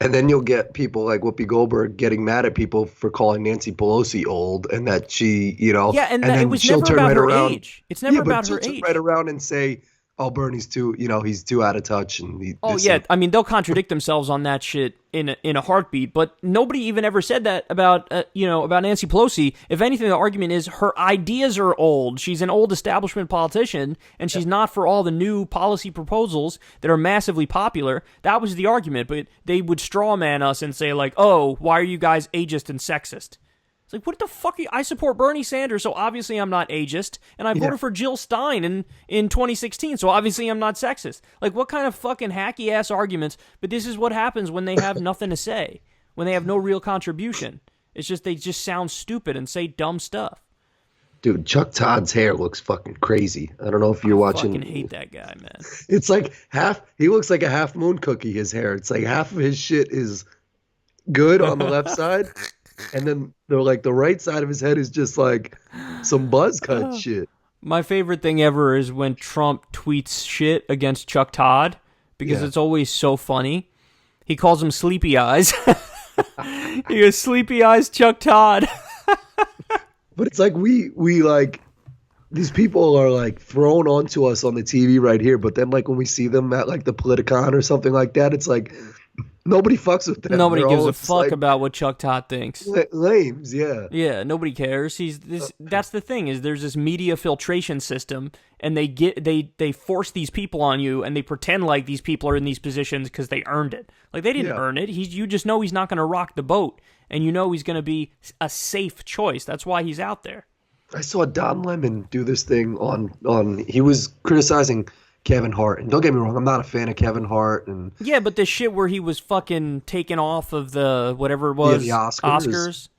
And then you'll get people like Whoopi Goldberg getting mad at people for calling Nancy Pelosi old, and that she, Yeah, and then it was she'll never turn about right her around. age. It's never about she'll her turn age. right around and say, "Oh, Bernie's too, he's too out of touch." And I mean, they'll contradict themselves on that shit in a heartbeat. But nobody even ever said that about Nancy Pelosi. If anything, the argument is her ideas are old. She's an old establishment politician, and she's not for all the new policy proposals that are massively popular. That was the argument. But they would straw man us and say like, "Oh, why are you guys ageist and sexist?" It's like, what the fuck? I support Bernie Sanders, so obviously I'm not ageist, and I voted for Jill Stein in 2016, so obviously I'm not sexist. Like, what kind of fucking hacky-ass arguments? But this is what happens when they have nothing to say, when they have no real contribution. It's just, they just sound stupid and say dumb stuff. Dude, Chuck Todd's hair looks fucking crazy. I don't know if you're watching. I fucking hate that guy, man. It's like he looks like a half moon cookie, his hair. It's like half of his shit is good on the left side. And then the right side of his head is just like some buzz cut shit. My favorite thing ever is when Trump tweets shit against Chuck Todd, because it's always so funny. He calls him Sleepy Eyes. He goes, Sleepy Eyes Chuck Todd. But it's like we like these people are like thrown onto us on the TV right here, but then like when we see them at like the Politicon or something like that, it's like nobody fucks with them. Nobody gives a fuck about what Chuck Todd thinks. Lames, yeah. Yeah, nobody cares. That's the thing, is there's this media filtration system, and they force these people on you, and they pretend like these people are in these positions because they earned it. Like, they didn't earn it. You just know he's not going to rock the boat, and you know he's going to be a safe choice. That's why he's out there. I saw Don Lemon do this thing on he was criticizing Kevin Hart, and don't get me wrong, I'm not a fan of Kevin Hart, and but the shit where he was fucking taken off of the whatever it was, the Oscars.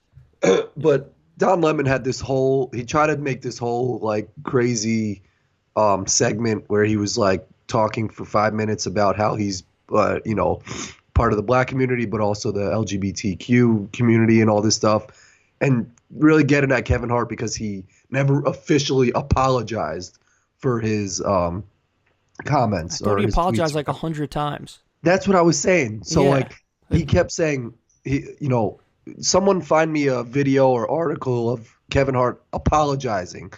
But Don Lemon had he tried to make this whole like crazy segment where he was like talking for 5 minutes about how he's part of the black community, but also the LGBTQ community and all this stuff, and really getting at Kevin Hart because he never officially apologized for his comments. I thought he apologized like 100 times. That's what I was saying. So like he kept saying, someone find me a video or article of Kevin Hart apologizing.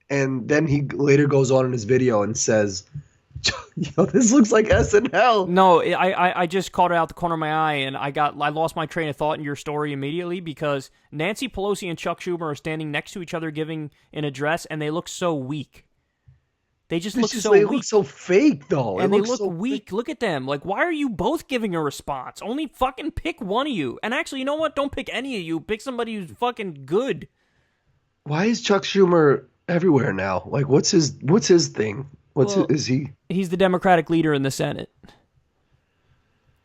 And then he later goes on in his video and says, this looks like SNL. No, I just caught it out the corner of my eye, and I lost my train of thought in your story immediately, because Nancy Pelosi and Chuck Schumer are standing next to each other giving an address, and they look so weak. They just look so weak. They look so fake, though. And they look so weak. Fake. Look at them. Like, why are you both giving a response? Only fucking pick one of you. And actually, you know what? Don't pick any of you. Pick somebody who's fucking good. Why is Chuck Schumer everywhere now? Like, what's his thing? Is he? He's the Democratic leader in the Senate.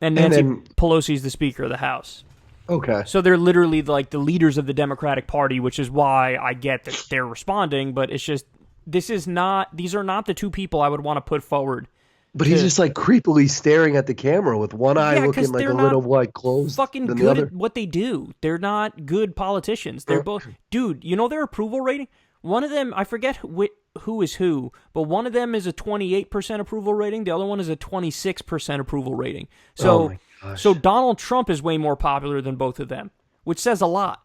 And Nancy Pelosi's the Speaker of the House. Okay. So they're literally like the leaders of the Democratic Party, which is why I get that they're responding, but it's just, these are not the two people I would want to put forward. But he's just like creepily staring at the camera with one eye looking like a little like closed. Fucking good at what they do. They're not good politicians. They're both, dude. You know their approval rating? One of them, I forget who is who, but one of them is a 28% approval rating. The other one is a 26% approval rating. So, so Donald Trump is way more popular than both of them, which says a lot.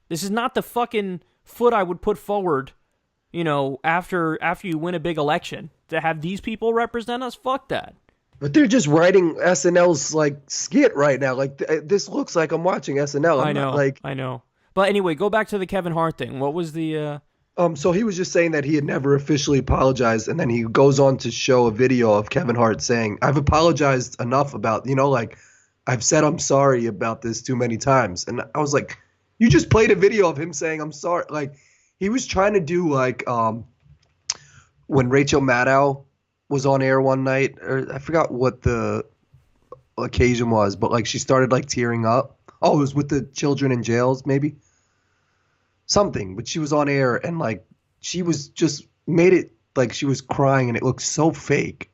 This is not the fucking foot I would put forward. After you win a big election, to have these people represent us, fuck that. But they're just writing SNL's like skit right now. Like this looks like I'm watching SNL. I know. But anyway, go back to the Kevin Hart thing. What was the? So he was just saying that he had never officially apologized, and then he goes on to show a video of Kevin Hart saying, "I've apologized enough about I've said I'm sorry about this too many times." And I was like, you just played a video of him saying I'm sorry, like. He was trying to do like when Rachel Maddow was on air one night, or I forgot what the occasion was, but like she started like tearing up. Oh, it was with the children in jails, maybe something. But she was on air and like she was just made it like she was crying, and it looked so fake.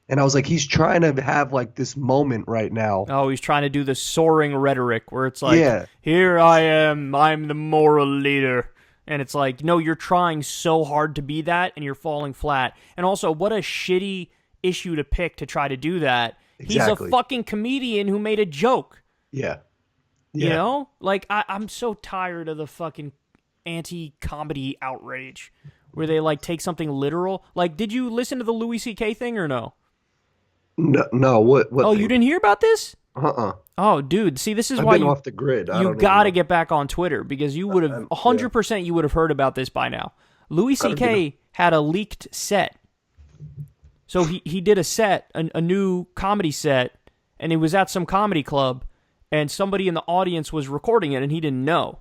And I was like, he's trying to have like this moment right now. Oh, he's trying to do the soaring rhetoric where it's like, Yeah. here I am, I'm the moral leader. And it's like, no, you're trying so hard to be that, and you're falling flat. And also, what a shitty issue to pick to try to do that. Exactly. He's a fucking comedian who made a joke. Yeah. You know? Like, I'm so tired of the fucking anti-comedy outrage where they, like, take something literal. Like, did you listen to the Louis C.K. thing or no? No, what Oh, thing? You didn't hear about this? Uh-uh. Oh, dude, see, this is I've why been off the grid. you got to get back on Twitter because you would have 100% you would have heard about this by now. Louis C.K. had a leaked set. So he did a set, a new comedy set, and it was at some comedy club, and somebody in the audience was recording it, and he didn't know.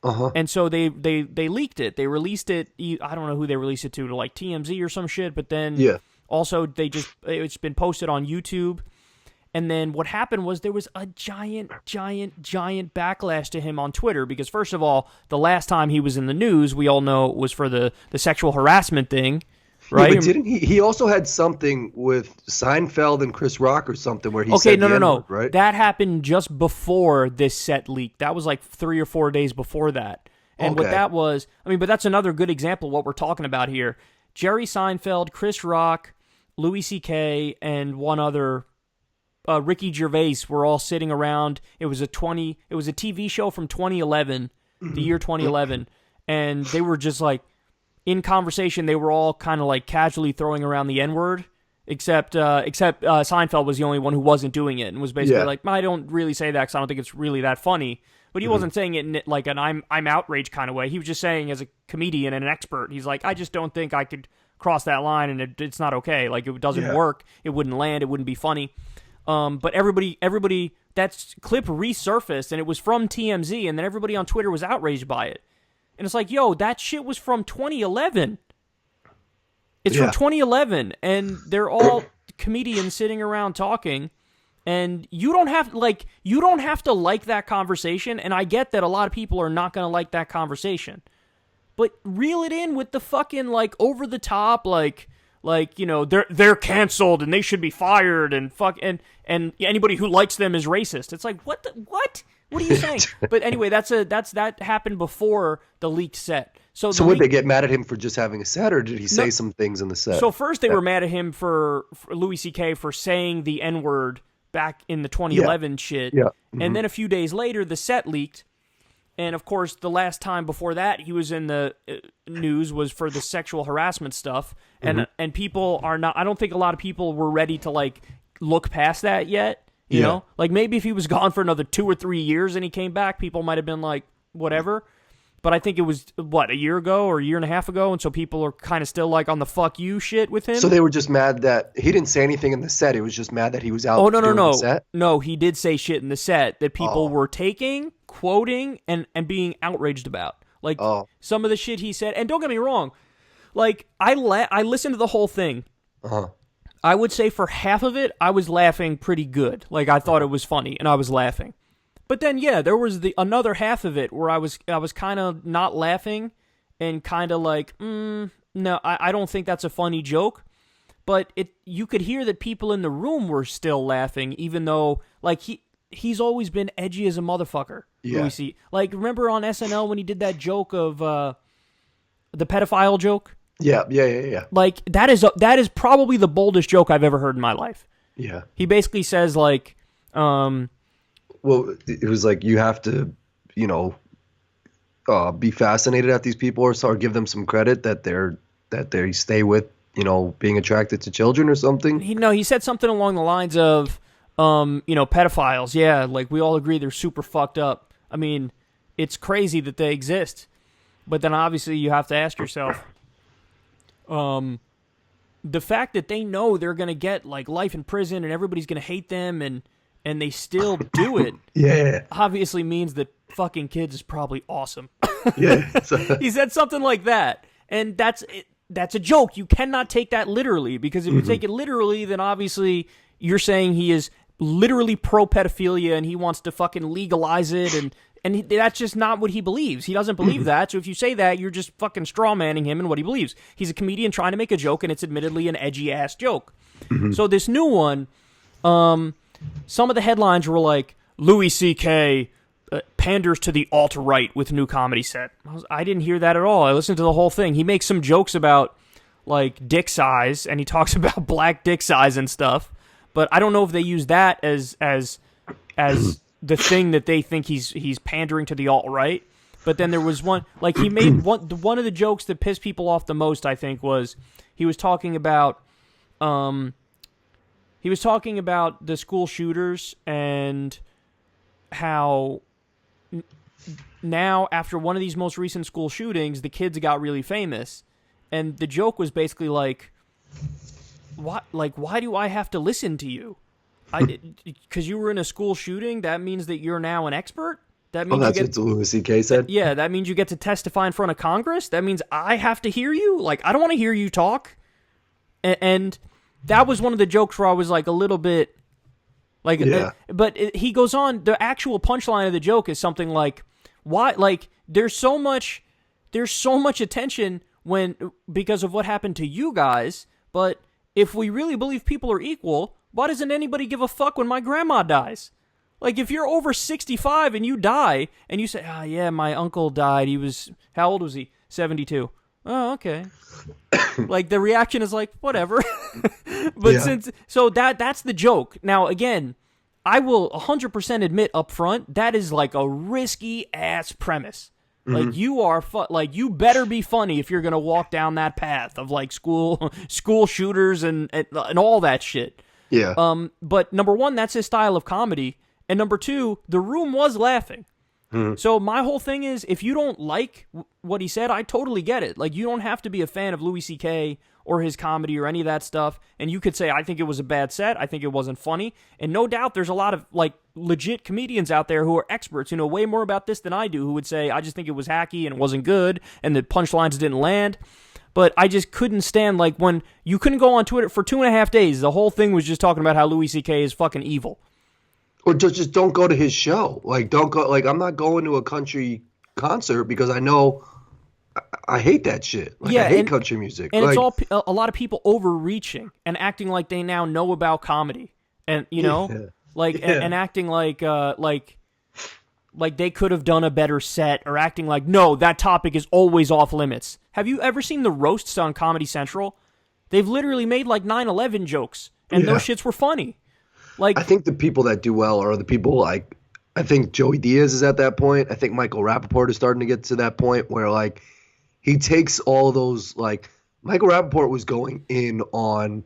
Uh-huh. And so they leaked it. They released it. I don't know who they released it to like TMZ or some shit, but then also it's been posted on YouTube. And then what happened was there was a giant backlash to him on Twitter because, first of all, the last time he was in the news, we all know, was for the sexual harassment thing, right? Yeah, but didn't he also had something with Seinfeld and Chris Rock or something where he said the N-word, right? That happened just before this set leaked. That was like 3 or 4 days before that. And what that was, but that's another good example of what we're talking about here. Jerry Seinfeld, Chris Rock, Louis C.K., and one other... Ricky Gervais were all sitting around. It was a TV show from 2011, the year 2011, and they were just like in conversation. They were all kind of like casually throwing around the N-word, except Seinfeld was the only one who wasn't doing it and was basically like, I don't really say that because I don't think it's really that funny. But he wasn't saying it in like an I'm outraged kind of way. He was just saying as a comedian and an expert, he's like, I just don't think I could cross that line, and it's not okay. Like it doesn't work. It wouldn't land. It wouldn't be funny. But everybody, that clip resurfaced, and it was from TMZ, and then everybody on Twitter was outraged by it. And it's like, yo, that shit was from 2011. It's from 2011, and they're all comedians sitting around talking, and you don't have to like that conversation, and I get that a lot of people are not going to like that conversation. But reel it in with the fucking, like, over the top, like, you know, they're canceled and they should be fired and and anybody who likes them is racist. It's like, what? What are you saying? But anyway, that happened before the leaked set. So would they get mad at him for just having a set, or did he say some things in the set? So first they were mad at him for Louis C.K. for saying the N-word back in the 2011 shit. Yeah. Mm-hmm. And then a few days later, the set leaked. And, of course, the last time before that he was in the news was for the sexual harassment stuff. And and people are not – I don't think a lot of people were ready to, like, look past that yet, you know? Like, maybe if he was gone for another 2 or 3 years and he came back, people might have been like, whatever. But I think it was, a year ago or a year and a half ago, and so people are kind of still, like, on the fuck you shit with him. So they were just mad that he didn't say anything in the set. It was just mad that he was out during the set? No, he did say shit in the set that people were taking – quoting and being outraged about. Like, some of the shit he said. And don't get me wrong. Like, I listened to the whole thing. I would say for half of it, I was laughing pretty good. Like, I thought it was funny, and I was laughing. But then, there was another half of it where I was kind of not laughing and kind of like, no, I don't think that's a funny joke. But you could hear that people in the room were still laughing, even though, like, he's always been edgy as a motherfucker. Yeah. Louis. Like, remember on SNL when he did that joke of the pedophile joke? Yeah. Like, that is probably the boldest joke I've ever heard in my life. Yeah. He basically says, like, well, it was like, you have to, you know, be fascinated at these people or give them some credit that they stay with, you know, being attracted to children or something. He said something along the lines of, you know, pedophiles, yeah, like we all agree they're super fucked up. I mean, it's crazy that they exist. But then obviously you have to ask yourself, the fact that they know they're going to get like life in prison and everybody's going to hate them and they still do it, obviously means that fucking kids is probably awesome. He said something like that. And that's a joke. You cannot take that literally, because if you take it literally, then obviously you're saying he is literally pro-pedophilia and he wants to fucking legalize it that's just not what he believes. He doesn't believe that. So if you say that, you're just fucking straw-manning him and what he believes. He's a comedian trying to make a joke, and it's admittedly an edgy-ass joke. So this new one, some of the headlines were like, Louis C.K. Panders to the alt-right with new comedy set. I didn't hear that at all. I listened to the whole thing. He makes some jokes about, like, dick size, and he talks about black dick size and stuff. But I don't know if they use that as the thing that they think he's pandering to the alt-right. But then there was one, like, he made one of the jokes that pissed people off the most, I think, was he was talking about the school shooters and how now, after one of these most recent school shootings, the kids got really famous. And the joke was basically like, why do I have to listen to you? Because you were in a school shooting, that means that you're now an expert? That means that's what Louis C.K. said? Yeah, that means you get to testify in front of Congress? That means I have to hear you? Like, I don't want to hear you talk. And that was one of the jokes where I was like a little bit... Like, yeah. He goes on, the actual punchline of the joke is something like, why, like, there's so much attention because of what happened to you guys, but if we really believe people are equal, why doesn't anybody give a fuck when my grandma dies? Like, if you're over 65 and you die, and you say, yeah, my uncle died, how old was he? 72. Oh, okay. Like, the reaction is like, whatever. But yeah. That's the joke. Now, again, I will 100% admit up front, that is like a risky ass premise. Like, you are you better be funny if you're going to walk down that path of like school shooters and all that shit. Yeah. But number one, that's his style of comedy. And number two, the room was laughing. So my whole thing is, if you don't like what he said, I totally get it. Like, you don't have to be a fan of Louis C.K. or his comedy or any of that stuff, and you could say, I think it was a bad set, I think it wasn't funny, and no doubt there's a lot of, like, legit comedians out there who are experts, who know way more about this than I do, who would say, I just think it was hacky and it wasn't good, and the punchlines didn't land. But I just couldn't stand, like, when you couldn't go on Twitter for 2.5 days, the whole thing was just talking about how Louis C.K. is fucking evil. Or just don't go to his show. Like, don't go. Like, I'm not going to a country concert because I know I hate that shit. Like, I hate country music. And like, it's all a lot of people overreaching and acting like they now know about comedy, and and acting like they could have done a better set, or acting like, no, that topic is always off limits. Have you ever seen the roasts on Comedy Central? They've literally made like 9/11 jokes, and those shits were funny. Like, I think the people that do well are the people like, I think Joey Diaz is at that point. I think Michael Rappaport is starting to get to that point where, like, he takes all those, like, Michael Rappaport was going in on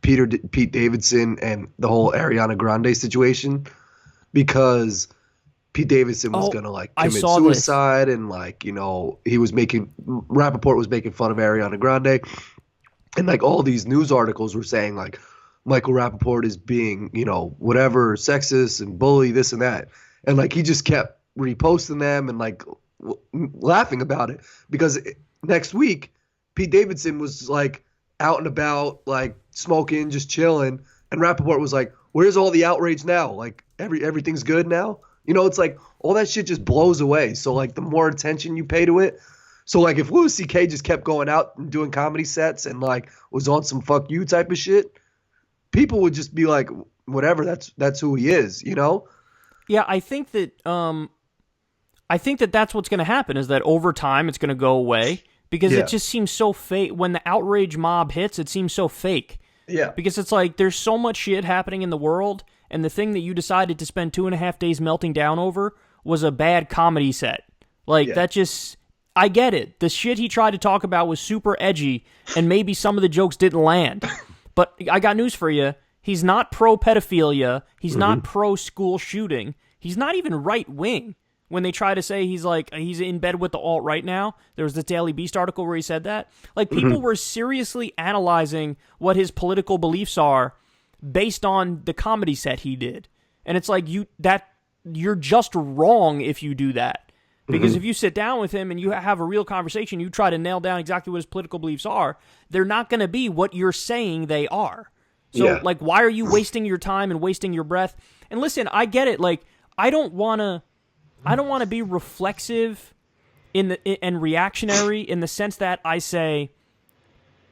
Pete Davidson and the whole Ariana Grande situation because Pete Davidson was going to, like, commit suicide and, like, Rappaport was making fun of Ariana Grande. And, like, all these news articles were saying, like, Michael Rappaport is being, whatever, sexist and bully, this and that. And, like, he just kept reposting them and, like, laughing about it. Because next week, Pete Davidson was, like, out and about, like, smoking, just chilling. And Rappaport was like, where's all the outrage now? Like, everything's good now? It's like all that shit just blows away. So, like, the more attention you pay to it. So, like, if Louis C.K. just kept going out and doing comedy sets and, like, was on some fuck you type of shit, people would just be like, whatever, that's who he is, Yeah, I think that that's what's going to happen, is that over time it's going to go away, because it just seems so fake. When the outrage mob hits, it seems so fake. Yeah. Because it's like, there's so much shit happening in the world, and the thing that you decided to spend 2.5 days melting down over was a bad comedy set. Like, that just... I get it. The shit he tried to talk about was super edgy, and maybe some of the jokes didn't land. But I got news for you. He's not pro-pedophilia. He's not pro-school shooting. He's not even right-wing. When they try to say he's in bed with the alt-right now, there was this Daily Beast article where he said that. Like, people were seriously analyzing what his political beliefs are based on the comedy set he did. And it's like, you're just wrong if you do that. Because if you sit down with him and you have a real conversation, you try to nail down exactly what his political beliefs are, they're not going to be what you're saying they are. So, like, why are you wasting your time and wasting your breath? And listen, I get it. Like, I don't want to... I don't want to be reflexive and reactionary in the sense that I say,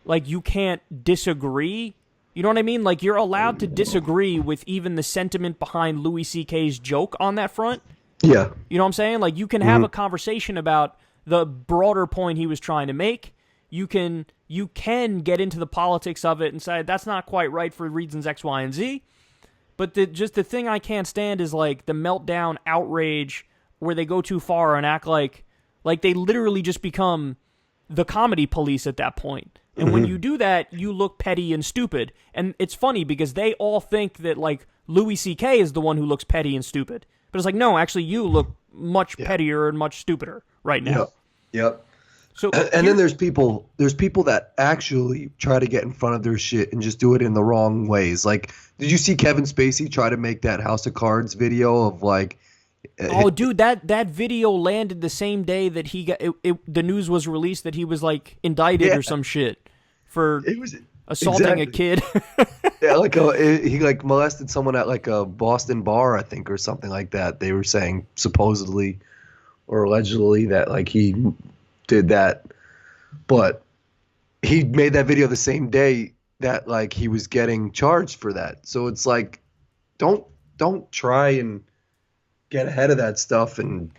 like, you can't disagree. You know what I mean? Like, you're allowed to disagree with even the sentiment behind Louis C.K.'s joke on that front. Yeah. You know what I'm saying? Like, you can have a conversation about the broader point he was trying to make. You can get into the politics of it and say, that's not quite right for reasons X, Y, and Z. But the thing I can't stand is, like, the meltdown outrage where they go too far and act like they literally just become the comedy police at that point. And when you do that, you look petty and stupid. And it's funny because they all think that, like, Louis C.K. is the one who looks petty and stupid. But it's like, no, actually, you look much pettier and much stupider right now. Yep. So, and then there's people that actually try to get in front of their shit and just do it in the wrong ways. Like, did you see Kevin Spacey try to make that House of Cards video of, like... Oh, dude, that video landed the same day that he got the news was released that he was, like, indicted or some shit for assaulting a kid. Yeah, like he like molested someone at like a Boston bar, I think, or something like that. They were saying supposedly or allegedly that like he did that, but he made that video the same day that like he was getting charged for that. So it's like, don't try and get ahead of that stuff. And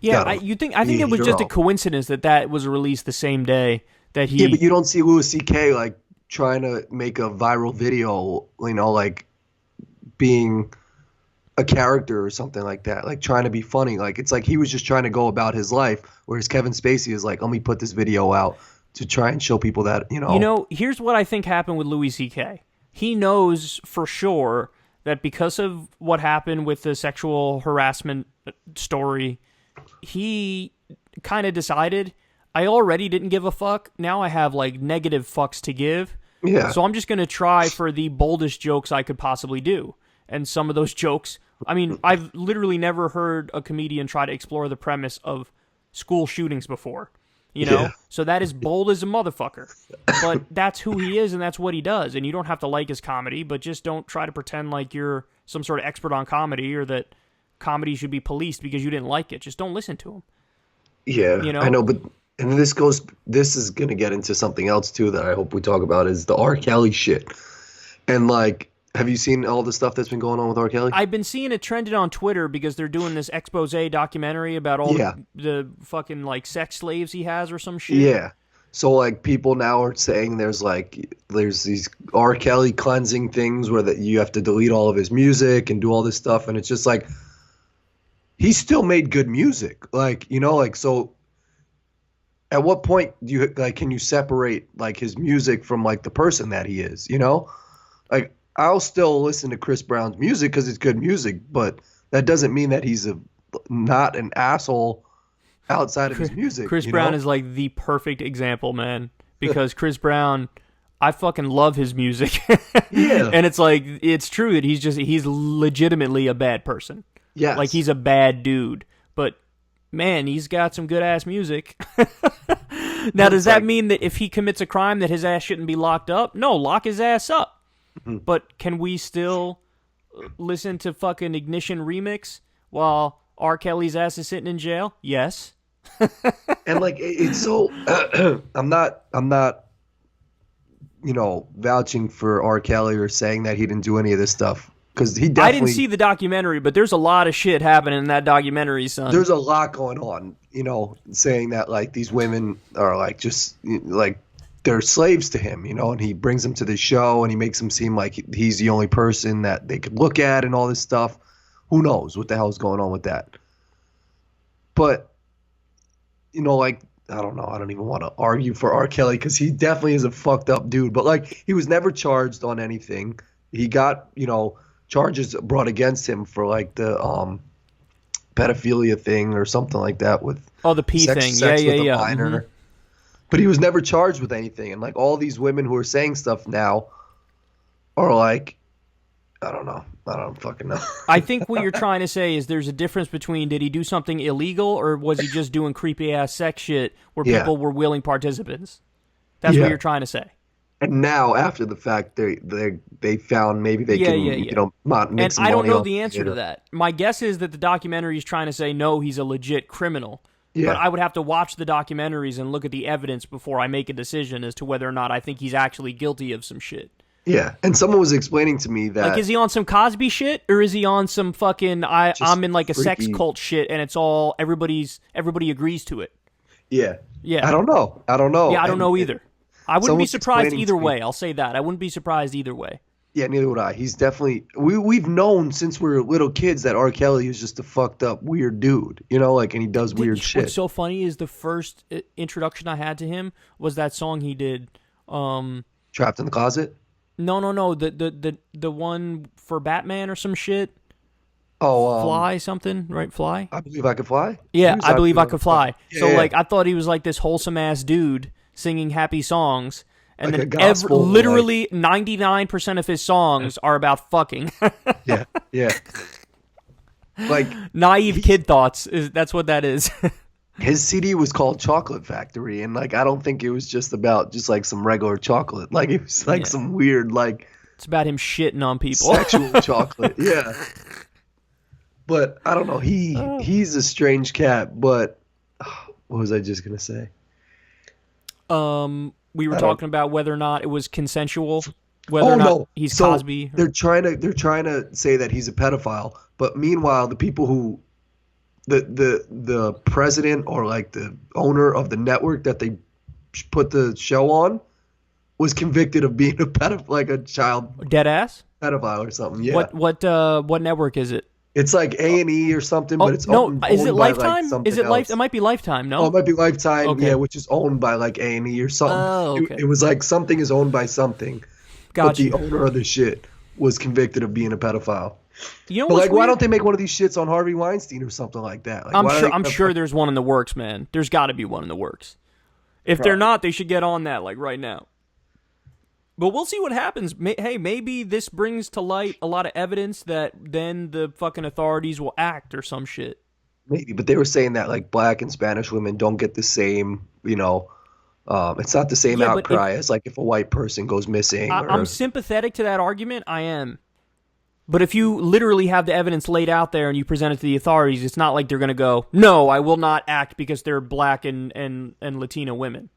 I think it was just a coincidence that was released the same day that he. Yeah, but you don't see Louis C.K. like trying to make a viral video, you know, like being a character or something like that, like trying to be funny. Like, it's like he was just trying to go about his life, whereas Kevin Spacey is like, let me put this video out to try and show people that, you know. You know, here's what I think happened with Louis C.K. He knows for sure that because of what happened with the sexual harassment story, he kind of decided, I already didn't give a fuck. Now I have, like, negative fucks to give. Yeah. So I'm just going to try for the boldest jokes I could possibly do. And some of those jokes, I mean, I've literally never heard a comedian try to explore the premise of school shootings before, you know? Yeah. So that is bold as a motherfucker. But that's who he is and that's what he does. And you don't have to like his comedy, but just don't try to pretend like you're some sort of expert on comedy or that comedy should be policed because you didn't like it. Just don't listen to him. Yeah, you know? I know, but and this is going to get into something else too that I hope we talk about is the R. Kelly shit. And like, have you seen all the stuff that's been going on with R. Kelly? I've been seeing it trended on Twitter because they're doing this expose documentary about all the fucking like sex slaves he has or some shit. Yeah. So like people now are saying there's these R. Kelly cleansing things where that you have to delete all of his music and do all this stuff, and it's just like he still made good music. Like, you know, like, so at what point do you like can you separate like his music from like the person that he is, you know? Like, I'll still listen to Chris Brown's music because it's good music, but that doesn't mean that he's not an asshole outside of his music. Chris Brown is like the perfect example, man, because Chris Brown, I fucking love his music. Yeah. And it's like, it's true that he's legitimately a bad person. Yes. Like, he's a bad dude, but man, he's got some good ass music. Now, does that mean that if he commits a crime that his ass shouldn't be locked up? No, lock his ass up. Mm-hmm. But can we still listen to fucking Ignition Remix while R. Kelly's ass is sitting in jail? Yes. And like, it's so I'm not you know, vouching for R. Kelly or saying that he didn't do any of this stuff, because he definitely. I didn't see the documentary, but there's a lot of shit happening in that documentary, son. There's a lot going on, you know, saying that like these women are like just like they're slaves to him, you know, and he brings them to the show and he makes them seem like he's the only person that they could look at and all this stuff. Who knows what the hell is going on with that? But, you know, like, I don't know. I don't even want to argue for R. Kelly because he definitely is a fucked up dude. But like, he was never charged on anything. He got, you know, charges brought against him for like the pedophilia thing or something like that with the P thing. Sex with a Yeah. minor. Mm-hmm. But he was never charged with anything. And like all these women who are saying stuff now are like, I don't know. I don't fucking know. I think what you're trying to say is there's a difference between did he do something illegal or was he just doing creepy ass sex shit where people were willing participants? That's what you're trying to say. And now after the fact, they found maybe they can make And some I don't money know off the it answer to later. that. My guess is that the documentary is trying to say no, he's a legit criminal. But Yeah, I would have to watch the documentaries and look at the evidence before I make a decision as to whether or not I think he's actually guilty of some shit. yeah. And someone was explaining to me that Like, is he on some Cosby shit, or is he on some fucking just I'm in like a sex freaky. cult shit, and it's all everybody agrees to it? Yeah, Yeah, I don't know. I don't know. yeah, I don't know either. I wouldn't be someone's surprised explaining either to me- way. I'll say that I wouldn't be surprised either way. Yeah, neither would I. He's definitely we've known since we were little kids that R. Kelly is just a fucked up weird dude, like, and he does weird shit. What's so funny is the first introduction I had to him was that song he did. Trapped in the closet. No, the one for Batman or some shit. Oh, Fly something, right? Fly. I believe I could fly. Yeah, He was I believe I actually- could fly. Yeah, So yeah. like, I thought he was like this wholesome ass dude singing happy songs, and Like a then gospel, literally 99% of his songs are about fucking. Yeah, yeah. Like Naive kid thoughts. That's what that is. his CD was called Chocolate Factory, and like I don't think it was just about just like some regular chocolate. Like it was like some weird like It's about him shitting on people. sexual chocolate. Yeah. But I don't know. He's a strange cat. But what was I just gonna say? We were talking about whether or not it was consensual, whether or not he's So Cosby. they're trying to say that he's a pedophile, but meanwhile, the people who, the president or like the owner of the network that they put the show on, was convicted of being like a child Dead ass. pedophile or something. Yeah. What network is it? It's like A&E or something, but it's no. owned, Is it owned by, like, Lifetime? something Is it else. It might be Lifetime. No. Oh, it might be Lifetime, Okay. yeah, which is owned by like A&E or something. Oh, okay. It was like something is owned by something, but Gotcha. the owner of the shit was convicted of being a pedophile. You know But what's like, why weird? don't they make one of these shits on Harvey Weinstein or something like that? Like, why don't I'm they- sure there's one in the works, man. There's got to be one in the works. If they're not, they should get on that like right now. But we'll see what happens. Hey, maybe this brings to light a lot of evidence that then the fucking authorities will act or some shit. Maybe, but they were saying that like black and Spanish women don't get the same, it's not the same Yeah, but outcry as like if a white person goes missing. I'm sympathetic to that argument. I am. But if you literally have the evidence laid out there and you present it to the authorities, it's not like they're going to go, no, I will not act because they're black and Latino women.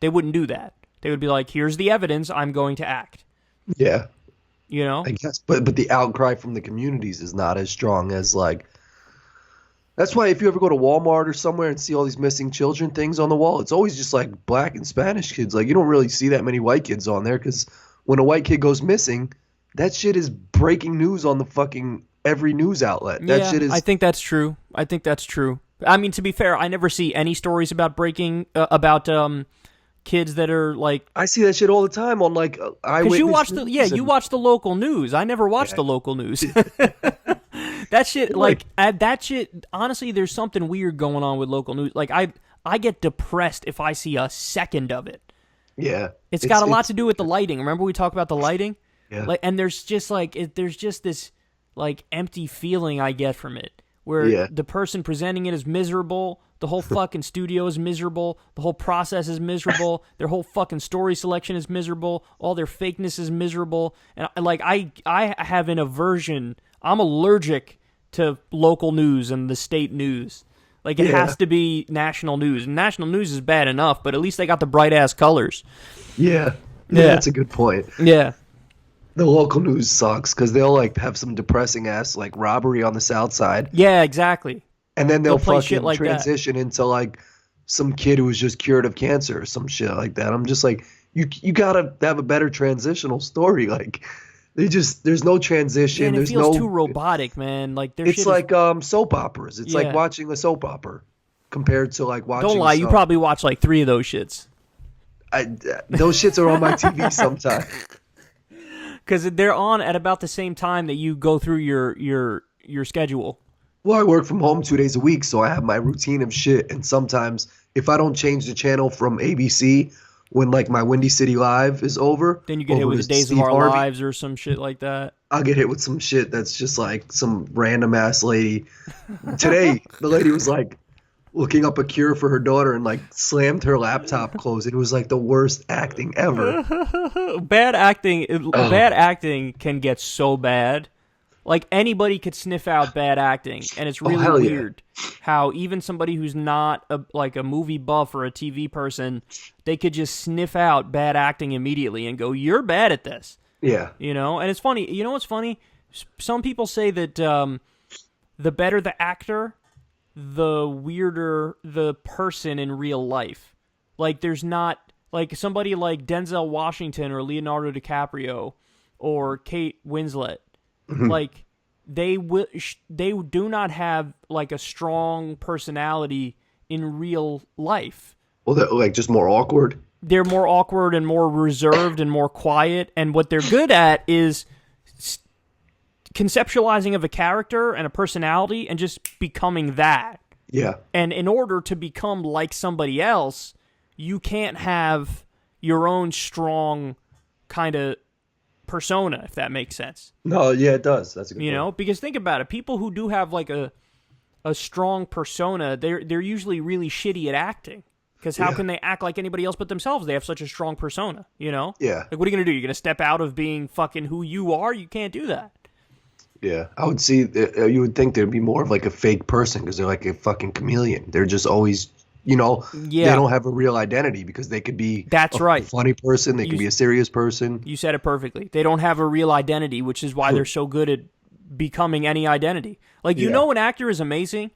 They wouldn't do that. They would be like, here's the evidence, I'm going to act. Yeah, You know? I guess, but the outcry from the communities is not as strong as like. That's why if you ever go to Walmart or somewhere and see all these missing children things on the wall, it's always just like black and Spanish kids. Like you don't really see that many white kids on there because when a white kid goes missing, that shit is breaking news on the fucking every news outlet. That shit is. I think that's true. I mean, to be fair, I never see any stories about kids that are like. I see that shit all the time on like eyewitness. Because you watch news you watch the local news. I never watch the local news. That shit, that shit. Honestly, there's something weird going on with local news. Like I get depressed if I see a second of it. Yeah, It's got a lot to do with the lighting. Remember we talked about the lighting? Yeah. Like, and there's just this like empty feeling I get from it, where the person presenting it is miserable. The whole fucking studio is miserable. The whole process is miserable. Their whole fucking story selection is miserable. All their fakeness is miserable. And like I have an aversion. I'm allergic to local news and the state news. Like it has to be national news. And national news is bad enough, but at least they got the bright ass colors. Yeah, that's a good point. Yeah. The local news sucks because they'll like have some depressing ass like robbery on the south side. Yeah, exactly. And then they'll play fucking shit like that. transition into like some kid who was just cured of cancer or some shit like that. I'm just like, you gotta have a better transitional story. Like there's no transition. Yeah, and it there's feels no too robotic, man. Like It's like soap operas. It's Yeah. like watching a soap opera compared to like watching. Don't lie, you probably watch like 3 of those shits. Those shits are on my TV sometimes. Because they're on at about the same time that you go through your schedule. Well, I work from home 2 days a week, so I have my routine of shit. And sometimes, if I don't change the channel from ABC when like my Windy City Live is over, Then you get hit over with the to Days Steve of Our Harvey, Lives or some shit like that. I'll get hit with some shit that's just like some random ass lady. Today, the lady was like, looking up a cure for her daughter and like slammed her laptop closed. It was like the worst acting ever. Bad acting can get so bad. Like anybody could sniff out bad acting, and it's really weird how even somebody who's not like a movie buff or a TV person, they could just sniff out bad acting immediately and go, "You're bad at this." Yeah. You know, and it's funny. You know what's funny? Some people say that the better the actor, the weirder the person in real life. Like there's not like somebody like Denzel Washington or Leonardo DiCaprio or Kate Winslet. Like they do not have like a strong personality in real life. Well, they're like just more awkward. They're more awkward and more reserved and more quiet. And what they're good at is conceptualizing of a character and a personality and just becoming that. Yeah. And in order to become like somebody else, you can't have your own strong kind of persona, if that makes sense. No, yeah, it does. That's a good point. You know, because think about it. People who do have like a strong persona, they're usually really shitty at acting. Because how can they act like anybody else but themselves? They have such a strong persona, you know? Yeah. Like, what are you going to do? You're going to step out of being fucking who you are? You can't do that. Yeah. I would see, you would think there'd be more of like a fake person because they're like a fucking chameleon. They're just always, you know, they don't have a real identity because they could be a funny person. They could be a serious person. You said it perfectly. They don't have a real identity, which is why they're so good at becoming any identity. Like, you know, an actor is amazing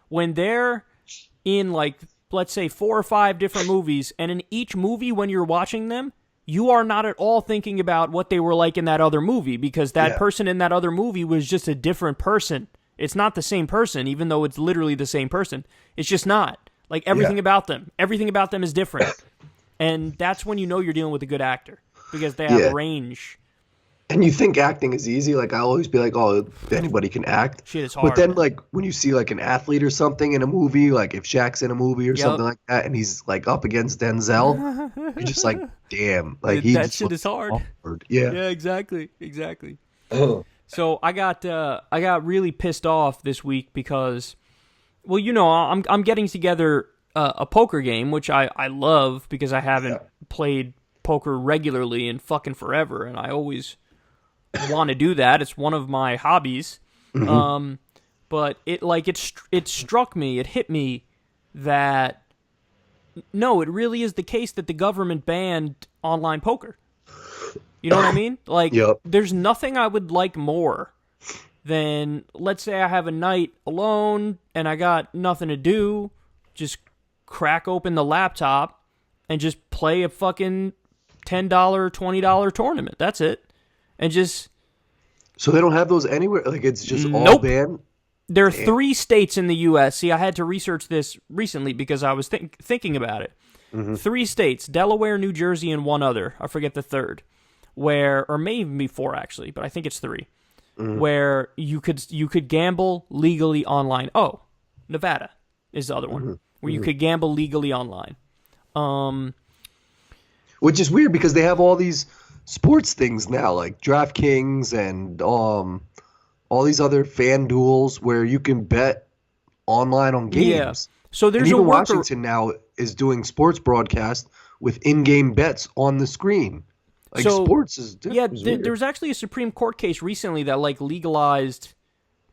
when they're in like, let's say 4 or 5 different movies, and in each movie when you're watching them, you are not at all thinking about what they were like in that other movie because that person in that other movie was just a different person. It's not the same person, even though it's literally the same person. It's just not. Like everything about them is different. And that's when you know you're dealing with a good actor because they have range. And you think acting is easy. Like I always be like, oh, anybody can act. Shit, it's hard. But then like when you see like an athlete or something in a movie, like if Shaq's in a movie or something like that, and he's like up against Denzel, you're just like, damn, like that shit is hard. Awkward. Yeah. Yeah, exactly. So I got really pissed off this week because, well, you know, I'm getting together a poker game, which I love because I haven't played poker regularly in fucking forever, and I always want to do that. It's one of my hobbies. But it struck me, it hit me that no, it really is the case that the government banned online poker. You know what I mean? Like, there's nothing I would like more than, let's say I have a night alone and I got nothing to do, just crack open the laptop and just play a fucking $10, $20 tournament. That's it. And just... So they don't have those anywhere? Like, it's just all banned? There are 3 states in the U.S. See, I had to research this recently because I was thinking about it. 3 states, Delaware, New Jersey, and one other. I forget the third. Where, or may even be 4 actually, but I think it's 3. Where you could gamble legally online. Oh, Nevada is the other one. Where you could gamble legally online. Which is weird because they have all these sports things now, like DraftKings and all these other fan duels where you can bet online on games. Yeah. So there's and even Washington now is doing sports broadcast with in-game bets on the screen. Like sports is different. Yeah, there was actually a Supreme Court case recently that like legalized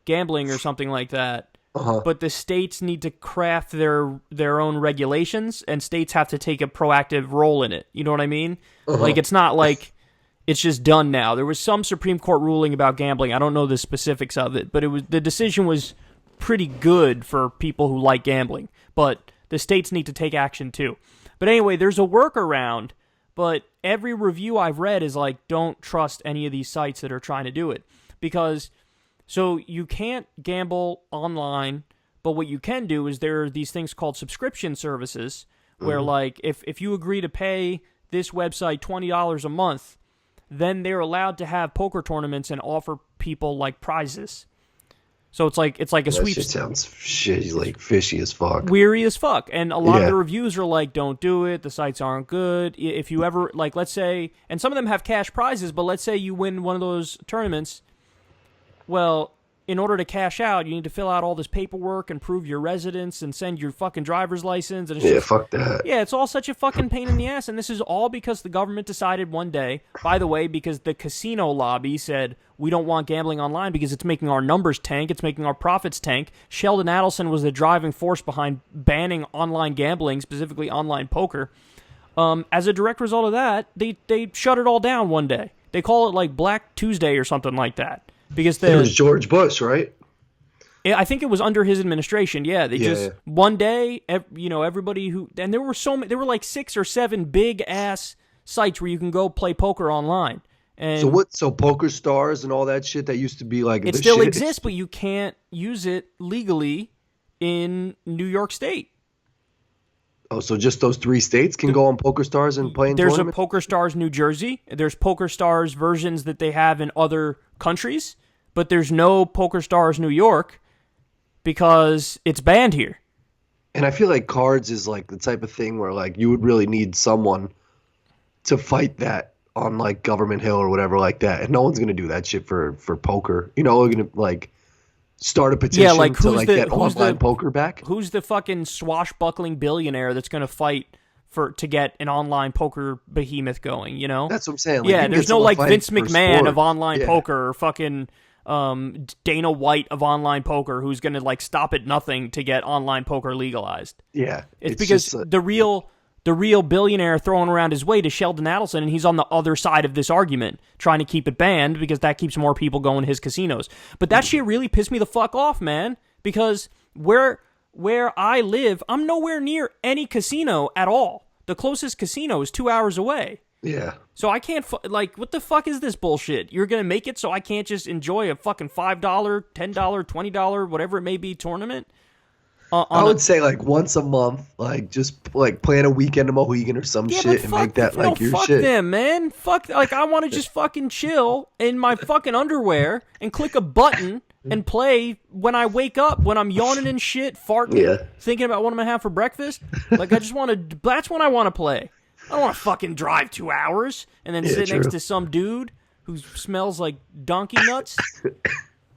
gambling or something like that. But the states need to craft their own regulations, and states have to take a proactive role in it. You know what I mean? Like, it's not like it's just done now. There was some Supreme Court ruling about gambling. I don't know the specifics of it, but the decision was pretty good for people who like gambling. But the states need to take action too. But anyway, there's a workaround, but every review I've read is like, don't trust any of these sites that are trying to do it. Because... So you can't gamble online, but what you can do is there are these things called subscription services where, like, if you agree to pay this website $20 a month, then they're allowed to have poker tournaments and offer people, like, prizes. So it's like a sweep. That shit sounds shitty, like fishy as fuck. Weary as fuck. And a lot of the reviews are like, don't do it. The sites aren't good. If you ever, like, let's say, and some of them have cash prizes, but let's say you win one of those tournaments. Well, in order to cash out, you need to fill out all this paperwork and prove your residence and send your fucking driver's license. And it's fuck that. Yeah, it's all such a fucking pain in the ass. And this is all because the government decided one day, by the way, because the casino lobby said, we don't want gambling online because it's making our numbers tank. It's making our profits tank. Sheldon Adelson was the driving force behind banning online gambling, specifically online poker. As a direct result of that, they shut it all down one day. They call it like Black Tuesday or something like that. Because it was George Bush, right? I think it was under his administration. Yeah, one day, everybody and there were like 6 or 7 big ass sites where you can go play poker online. And so Poker Stars and all that shit that used to be like it still exists, but you can't use it legally in New York State. Oh, so just those 3 states can go on Poker Stars and play in There's tournaments? a Poker Stars New Jersey. There's Poker Stars versions that they have in other countries, but there's no Poker Stars New York because it's banned here. And I feel like cards is like the type of thing where like you would really need someone to fight that on like Government Hill or whatever like that. And no one's going to do that shit for poker. We're going to like start a petition to like get online poker back. Who's the fucking swashbuckling billionaire that's going to fight to get an online poker behemoth going, That's what I'm saying. Like, there's no like Vince McMahon of online poker or fucking Dana White of online poker who's going to like stop at nothing to get online poker legalized. Yeah. It's because the real billionaire throwing around his weight is Sheldon Adelson, and he's on the other side of this argument, trying to keep it banned because that keeps more people going to his casinos. But that shit really pissed me the fuck off, man, because where I live, I'm nowhere near any casino at all. The closest casino is 2 hours away. Yeah. So I can't, what the fuck is this bullshit? You're going to make it so I can't just enjoy a fucking $5, $10, $20, whatever it may be tournament? I would say like once a month, like just like plan a weekend of Mohegan or some shit and make that like your fuck shit. Fuck them, man. Fuck, like I want to just fucking chill in my fucking underwear and click a button and play when I wake up, when I'm yawning and shit, farting, thinking about what I'm going to have for breakfast. Like I just want to, that's when I want to play. I don't want to fucking drive 2 hours and then sit next to some dude who smells like donkey nuts.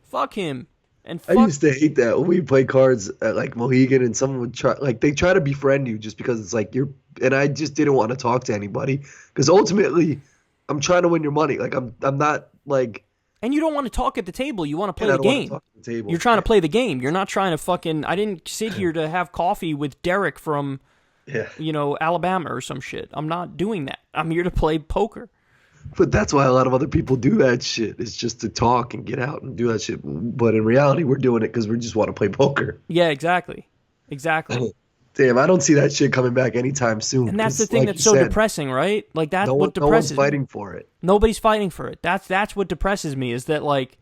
Fuck him. And I used to hate that when we play cards at like Mohegan and someone would they try to befriend you just because it's like and I just didn't want to talk to anybody because ultimately I'm trying to win your money. Like I'm not like. And you don't want to talk at the table. You want to play the game. Talk at the table. You're trying to play the game. You're not trying to fucking. I didn't sit here to have coffee with Derek from, Alabama or some shit. I'm not doing that. I'm here to play poker. But that's why a lot of other people do that shit. It's just to talk and get out and do that shit. But in reality, we're doing it because we just want to play poker. Yeah, exactly. Damn, I don't see that shit coming back anytime soon. And that's the thing that's so depressing, right? Like that's what depresses me. No one's fighting for it. Nobody's fighting for it. That's what depresses me is that like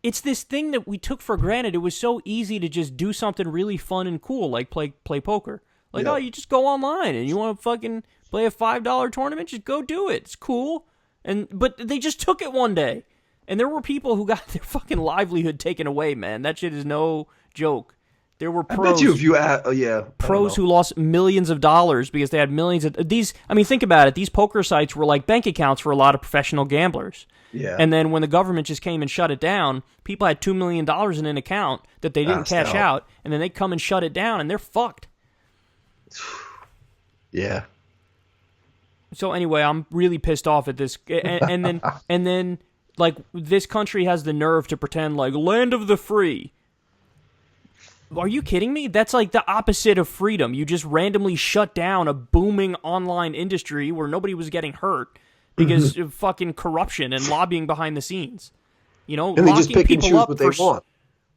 it's this thing that we took for granted. It was so easy to just do something really fun and cool like play poker. Like, oh, you just go online and you want to fucking play a $5 tournament, just go do it. It's cool. But they just took it one day. And there were people who got their fucking livelihood taken away, man. That shit is no joke. There were pros. I bet you pros who lost millions of dollars because they had millions of these. I mean, think about it. These poker sites were like bank accounts for a lot of professional gamblers. Yeah. And then when the government just came and shut it down, people had $2 million in an account that they didn't cash out, and then they come and shut it down, and they're fucked. Yeah. So anyway, I'm really pissed off at this, and then like this country has the nerve to pretend like land of the free. Are you kidding me? That's like the opposite of freedom. You just randomly shut down a booming online industry where nobody was getting hurt because of fucking corruption and lobbying behind the scenes. And they just pick and choose what they want.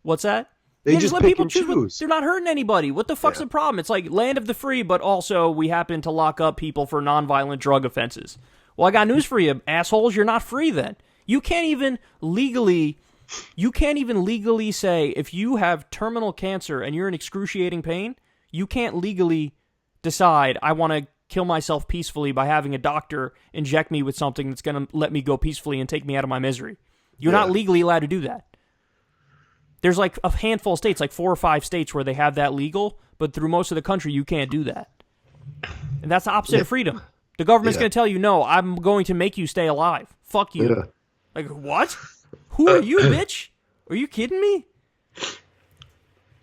What's that? They just let people choose. They're not hurting anybody. What the fuck's the problem? It's like land of the free, but also we happen to lock up people for nonviolent drug offenses. Well, I got news for you, assholes. You're not free then. You can't even legally say if you have terminal cancer and you're in excruciating pain, you can't legally decide I want to kill myself peacefully by having a doctor inject me with something that's going to let me go peacefully and take me out of my misery. You're not legally allowed to do that. There's like a handful of states, like 4 or 5 states where they have that legal, but through most of the country, you can't do that. And that's the opposite of freedom. The government's going to tell you, no, I'm going to make you stay alive. Fuck you. Yeah. Like, what? Who are you, bitch? Are you kidding me?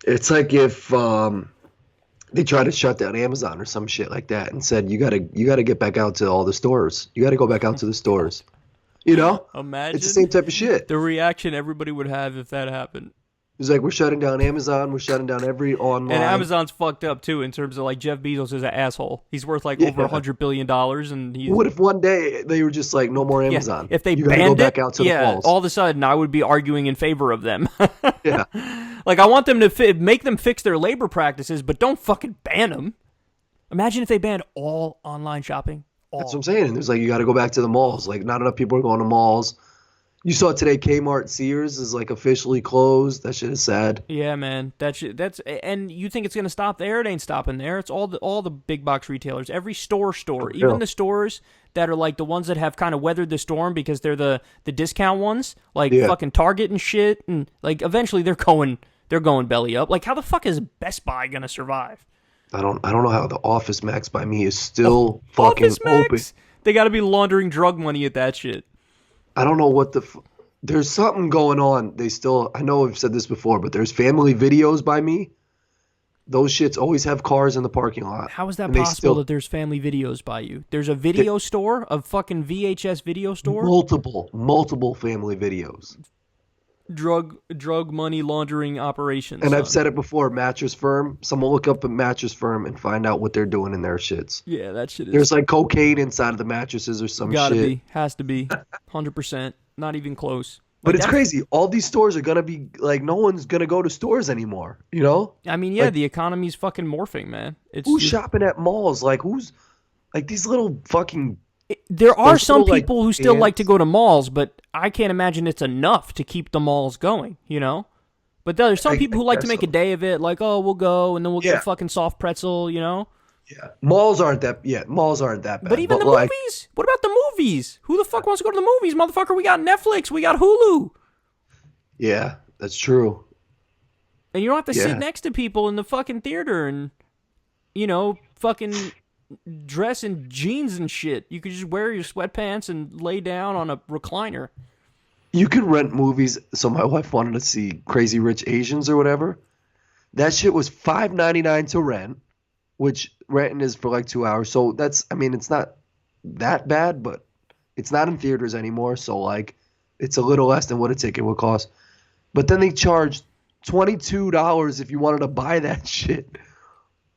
It's like if they tried to shut down Amazon or some shit like that and said you gotta get back out to all the stores. You gotta go back out to the stores. You know? Imagine it's the same type of shit. the reaction everybody would have if that happened. It's like we're shutting down Amazon, we're shutting down every online. And Amazon's fucked up too in terms of like Jeff Bezos is an asshole. He's worth like over $100 billion, and he's. What if one day they were just like, no more Amazon? If they you gotta banned go back it, out to the malls. all of a sudden I would be arguing in favor of them. Yeah. Like I want them to make them fix their labor practices, but don't fucking ban them. Imagine if they banned all online shopping. All. That's what I'm saying. There's like you got to go back to the malls. Like not enough people are going to malls. You saw today Kmart Sears is like officially closed. That shit is sad. Yeah, man. That's and you think it's gonna stop there? It ain't stopping there. It's all the big box retailers. Every store, even the stores that are like the ones that have kind of weathered the storm because they're the discount ones, like fucking Target and shit, and like eventually they're going belly up. Like how the fuck is Best Buy gonna survive? I don't know how the Office Max by me is still fucking open. They got to be laundering drug money at that shit. I don't know what there's something going on. I know I've said this before, but there's family videos by me. Those shits always have cars in the parking lot. How is that possible that there's family videos by you? There's a video store, a fucking VHS video store? Multiple family videos. Drug money laundering operations. And I've said it before, Mattress Firm. Someone look up a Mattress Firm and find out what they're doing in their shits. Yeah, that shit is. There's like cocaine inside of the mattresses or some Gotta shit. Be. Has to be. 100%. Not even close. But it's crazy. All these stores are going to be like, no one's going to go to stores anymore, you know? I mean, yeah, like, the economy's fucking morphing, man. Who's shopping at malls? Like, who's, like, these little fucking... There are some people who still like to go to malls, but I can't imagine it's enough to keep the malls going, you know? But there's some people who like to make a day of it, like, oh, we'll go, and then we'll get a fucking soft pretzel, you know? Yeah. Malls aren't that bad. But even the movies? What about the movies? Who the fuck wants to go to the movies, motherfucker? We got Netflix. We got Hulu. Yeah, that's true. And you don't have to sit next to people in the fucking theater and, you know, fucking... dress in jeans and shit. You could just wear your sweatpants and lay down on a recliner. You could rent movies. So my wife wanted to see Crazy Rich Asians or whatever. That shit was $5.99 to rent, which renting is for like 2 hours. So that's, I mean, it's not that bad, but it's not in theaters anymore. So like, it's a little less than what a ticket would cost. But then they charged $22 if you wanted to buy that shit.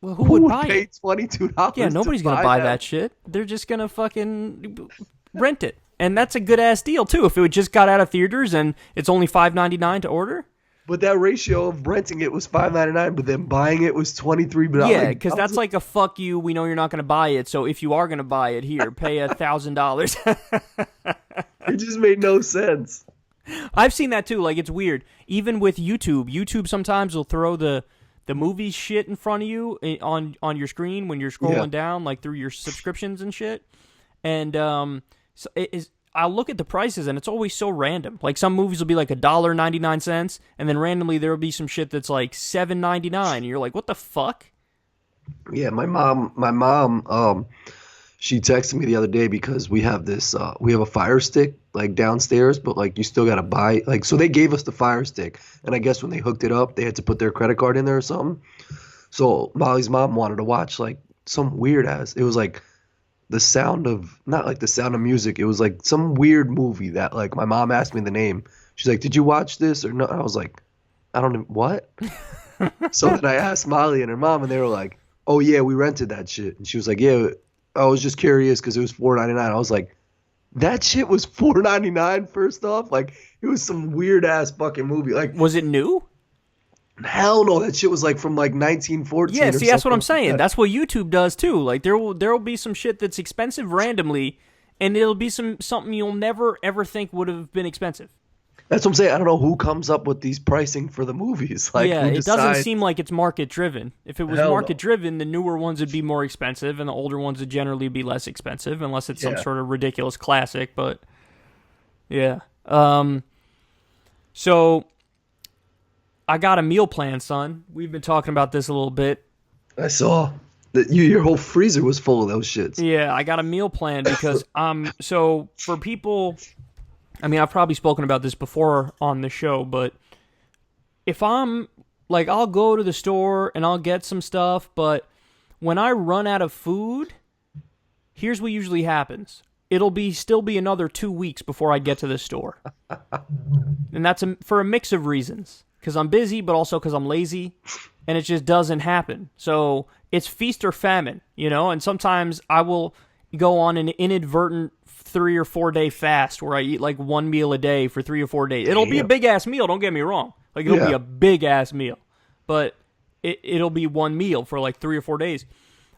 Well, who would buy pay it? $22? Yeah, nobody's going to buy that shit. They're just going to fucking rent it. And that's a good-ass deal, too, if it just got out of theaters and it's only $5.99 to order. But that ratio of renting it was $5.99, but then buying it was $23. Yeah, because that's like a fuck you, we know you're not going to buy it, so if you are going to buy it, here, pay $1,000. It just made no sense. I've seen that, too. Like, it's weird. Even with YouTube sometimes will throw the movie shit in front of you on your screen when you're scrolling down, like through your subscriptions and shit. And so I'll look at the prices and it's always so random. Like some movies will be like $1.99, and then randomly there will be some shit that's like $7.99, and you're like, what the fuck? Yeah, my mom, she texted me the other day because we have this, we have a Fire Stick like downstairs, but like you still got to buy, like, so they gave us the Fire Stick, and I guess when they hooked it up, they had to put their credit card in there or something. So Molly's mom wanted to watch like some weird ass, it was like the sound of, not like the Sound of Music, it was like some weird movie that like my mom asked me the name. She's like, did you watch this or no? I was like, I don't know, what? So then I asked Molly and her mom, and they were like, oh yeah, we rented that shit. And she was like, yeah, I was just curious because it was $4.99. I was like, that shit was $4.99 first off? Like, it was some weird-ass fucking movie. Like, was it new? Hell no, that shit was like from like 1914 Yeah, see, that's what I'm saying. Like that's what YouTube does too. Like, there will be some shit that's expensive randomly, and it'll be something you'll never, ever think would have been expensive. That's what I'm saying. I don't know who comes up with these pricing for the movies. Like, yeah, it doesn't seem like it's market-driven. If it was market-driven, the newer ones would be more expensive, and the older ones would generally be less expensive, unless it's some sort of ridiculous classic, but yeah. So, I got a meal plan, son. We've been talking about this a little bit. I saw that your whole freezer was full of those shits. Yeah, I got a meal plan because, so for people... I mean, I've probably spoken about this before on the show, but if I'm like, I'll go to the store and I'll get some stuff, but when I run out of food, here's what usually happens. It'll still be another 2 weeks before I get to the store. And that's for a mix of reasons. Because I'm busy, but also because I'm lazy, and it just doesn't happen. So it's feast or famine, and sometimes I will go on an inadvertent 3 or 4 day fast where I eat like one meal a day for 3 or 4 days. It'll be a big-ass meal, don't get me wrong. Like, it'll be a big-ass meal. But it'll be one meal for like 3 or 4 days.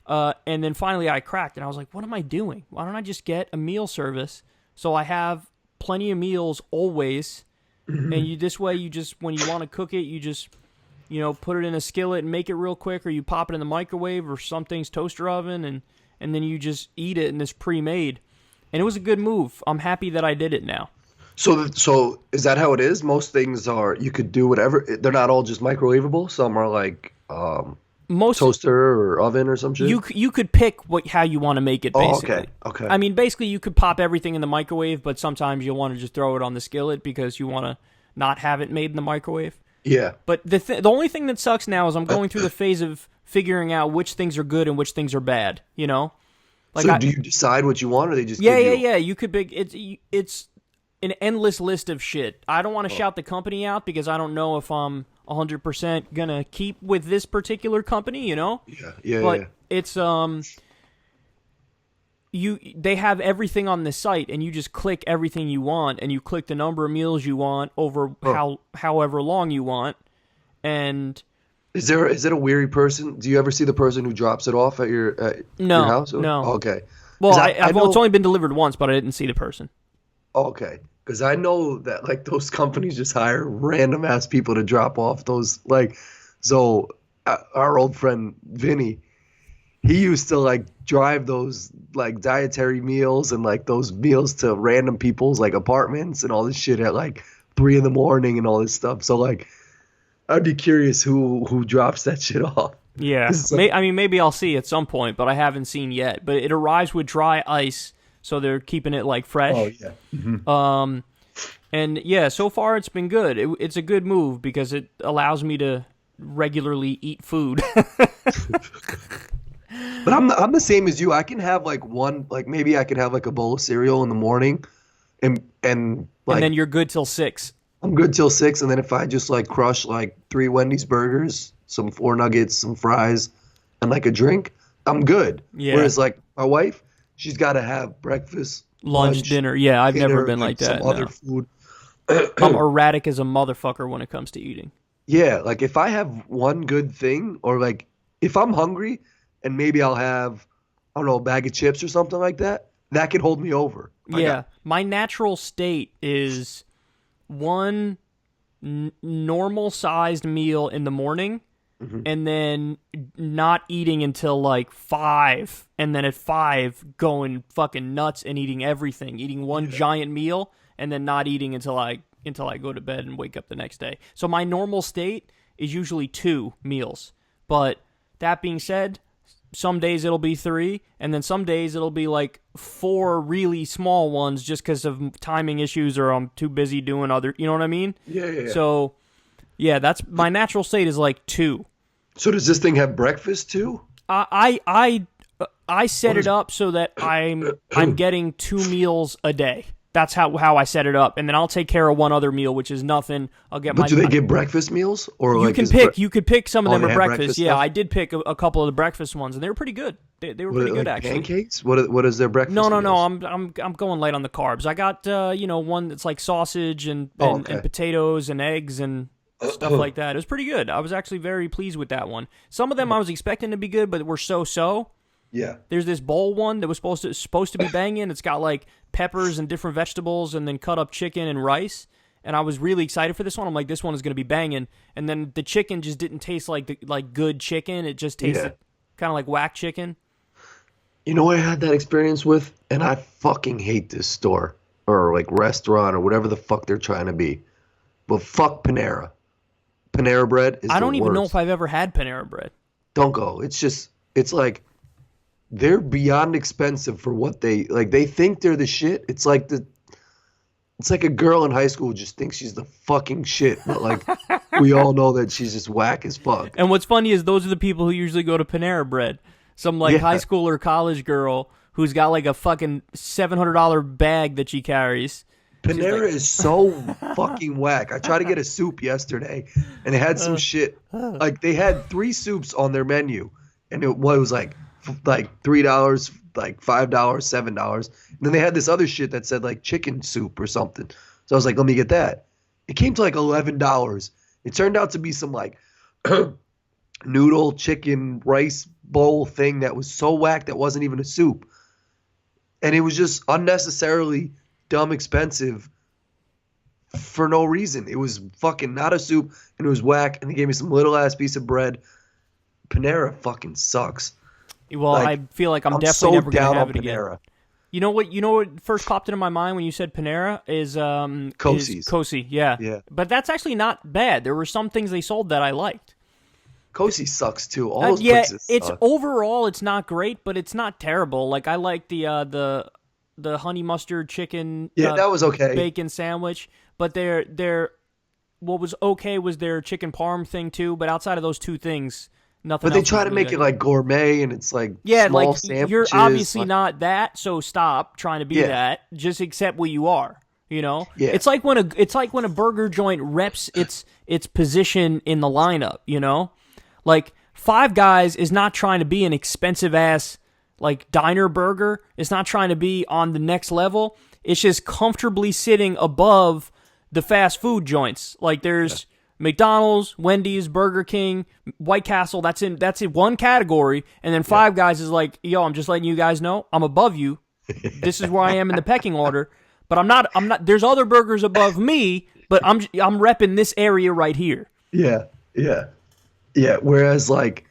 And then finally I cracked, and I was like, what am I doing? Why don't I just get a meal service so I have plenty of meals always, and this way you just, when you want to cook it, you just, put it in a skillet and make it real quick, or you pop it in the microwave or something's toaster oven, and then you just eat it, and it's pre-made. And it was a good move. I'm happy that I did it now. So is that how it is? Most things are, you could do whatever. They're not all just microwavable. Some are like toaster or oven or some shit. You could pick how you want to make it, basically. Oh, okay. I mean, basically, you could pop everything in the microwave, but sometimes you'll want to just throw it on the skillet because you want to not have it made in the microwave. Yeah. But the only thing that sucks now is I'm going through the phase of figuring out which things are good and which things are bad, Like, so do you decide what you want, or they just Yeah. You could pick. It's an endless list of shit. I don't want to shout the company out because I don't know if I'm 100% gonna keep with this particular company, Yeah. But it's they have everything on the site, and you just click everything you want, and you click the number of meals you want over however long you want, and. Is it a weary person? Do you ever see the person who drops it off at your house? No. Okay. Well, it's only been delivered once, but I didn't see the person. Okay. Because I know that, like, those companies just hire random ass people to drop off those, like, so our old friend Vinny, he used to, like, drive those, like, dietary meals and, like, those meals to random people's, like, apartments and all this shit at, like, 3 a.m. and all this stuff. So, like, I'd be curious who drops that shit off. Yeah. I mean, maybe I'll see at some point, but I haven't seen yet. But it arrives with dry ice, so they're keeping it, like, fresh. Oh, yeah. Mm-hmm. And, yeah, so far it's been good. It's a good move because it allows me to regularly eat food. But I'm the same as you. I can have, like, maybe I can have, like, a bowl of cereal in the morning, and like, and then you're good till 6. I'm good till 6, and then if I just, like, crush, like, 3 Wendy's burgers, some 4 nuggets, some fries, and, like, a drink, I'm good. Yeah. Whereas, like, my wife, she's got to have breakfast, lunch, dinner. Yeah, I've never been like that. Some other food. I'm erratic as a motherfucker when it comes to eating. Yeah, like, if I have one good thing, or, like, if I'm hungry, and maybe I'll have, I don't know, a bag of chips or something like that, that can hold me over. Yeah, my natural state is one normal-sized meal in the morning, and then not eating until, like, 5, and then at 5 going fucking nuts and eating everything, eating one giant meal, and then not eating until I go to bed and wake up the next day. So my normal state is usually 2 meals. But that being said, some days it'll be 3, and then some days it'll be like 4 really small ones just because of timing issues, or I'm too busy doing other, you know what I mean? Yeah. So, yeah, that's my natural state is like 2. So does this thing have breakfast too? I set it up so that I'm getting 2 meals a day. That's how I set it up, and then I'll take care of one other meal, which is nothing. I'll get. But do they get breakfast meals, or you like can pick? You could pick some of them they at have breakfast. Yeah, stuff? I did pick a couple of the breakfast ones, and they were pretty good. They were pretty good, like actually. Pancakes? What is their breakfast? No. meals? I'm going light on the carbs. I got one that's like sausage and potatoes and eggs and stuff like that. It was pretty good. I was actually very pleased with that one. Some of them I was expecting to be good, but were so. Yeah. There's this bowl one that was supposed to be banging. It's got like peppers and different vegetables and then cut up chicken and rice. And I was really excited for this one. I'm like, this one is going to be banging. And then the chicken just didn't taste like good chicken. It just tasted kind of like whack chicken. You know what I had that experience with? And I fucking hate this store or like restaurant or whatever the fuck they're trying to be. But fuck Panera. Panera bread is I don't even know worst. if I've ever had Panera bread. Don't go. It's like they're beyond expensive for what they think they're the shit. It's like It's like a girl in high school who just thinks she's the fucking shit, but like we all know that she's just whack as fuck. And what's funny is those are the people who usually go to Panera Bread. Some like high school or college girl who's got like a fucking $700 bag that she carries. Panera is so fucking whack. I tried to get a soup yesterday, and it had some shit. Like they had 3 soups on their menu, and it was like $3, like $5, $7. And then they had this other shit that said like chicken soup or something. So I was like, let me get that. It came to like $11. It turned out to be some like noodle chicken rice bowl thing that was so whack that wasn't even a soup, and it was just unnecessarily dumb expensive for no reason. It was fucking not a soup, and it was whack, and they gave me some little ass piece of bread. Panera fucking sucks. Well, like, I feel like I'm definitely so never gonna down have on it Panera. again. You know what first popped into my mind when you said Panera is Kosi's. Kosi, yeah. But that's actually not bad. There were some things they sold that I liked. Kosi sucks too. All those places it's suck. Overall it's not great, but it's not terrible. Like I like the honey mustard chicken that was okay. Bacon sandwich, but their what was okay was their chicken parm thing too, but outside of those two things, nothing But they else try was to really make good. it like gourmet, and it's like Yeah, small like sandwiches. you're obviously like, not that, so stop trying to be that. Just accept what you are. You know, Yeah. It's like when a burger joint reps its position in the lineup. You know, like Five Guys is not trying to be an expensive ass like diner burger. It's not trying to be on the next level. It's just comfortably sitting above the fast food joints. Like there's McDonald's, Wendy's, Burger King, White Castle. That's in one category, and then Five Guys is like, yo, I'm just letting you guys know I'm above you. This is where I am in the pecking order. But I'm not. There's other burgers above me, but I'm repping this area right here. Yeah. Whereas like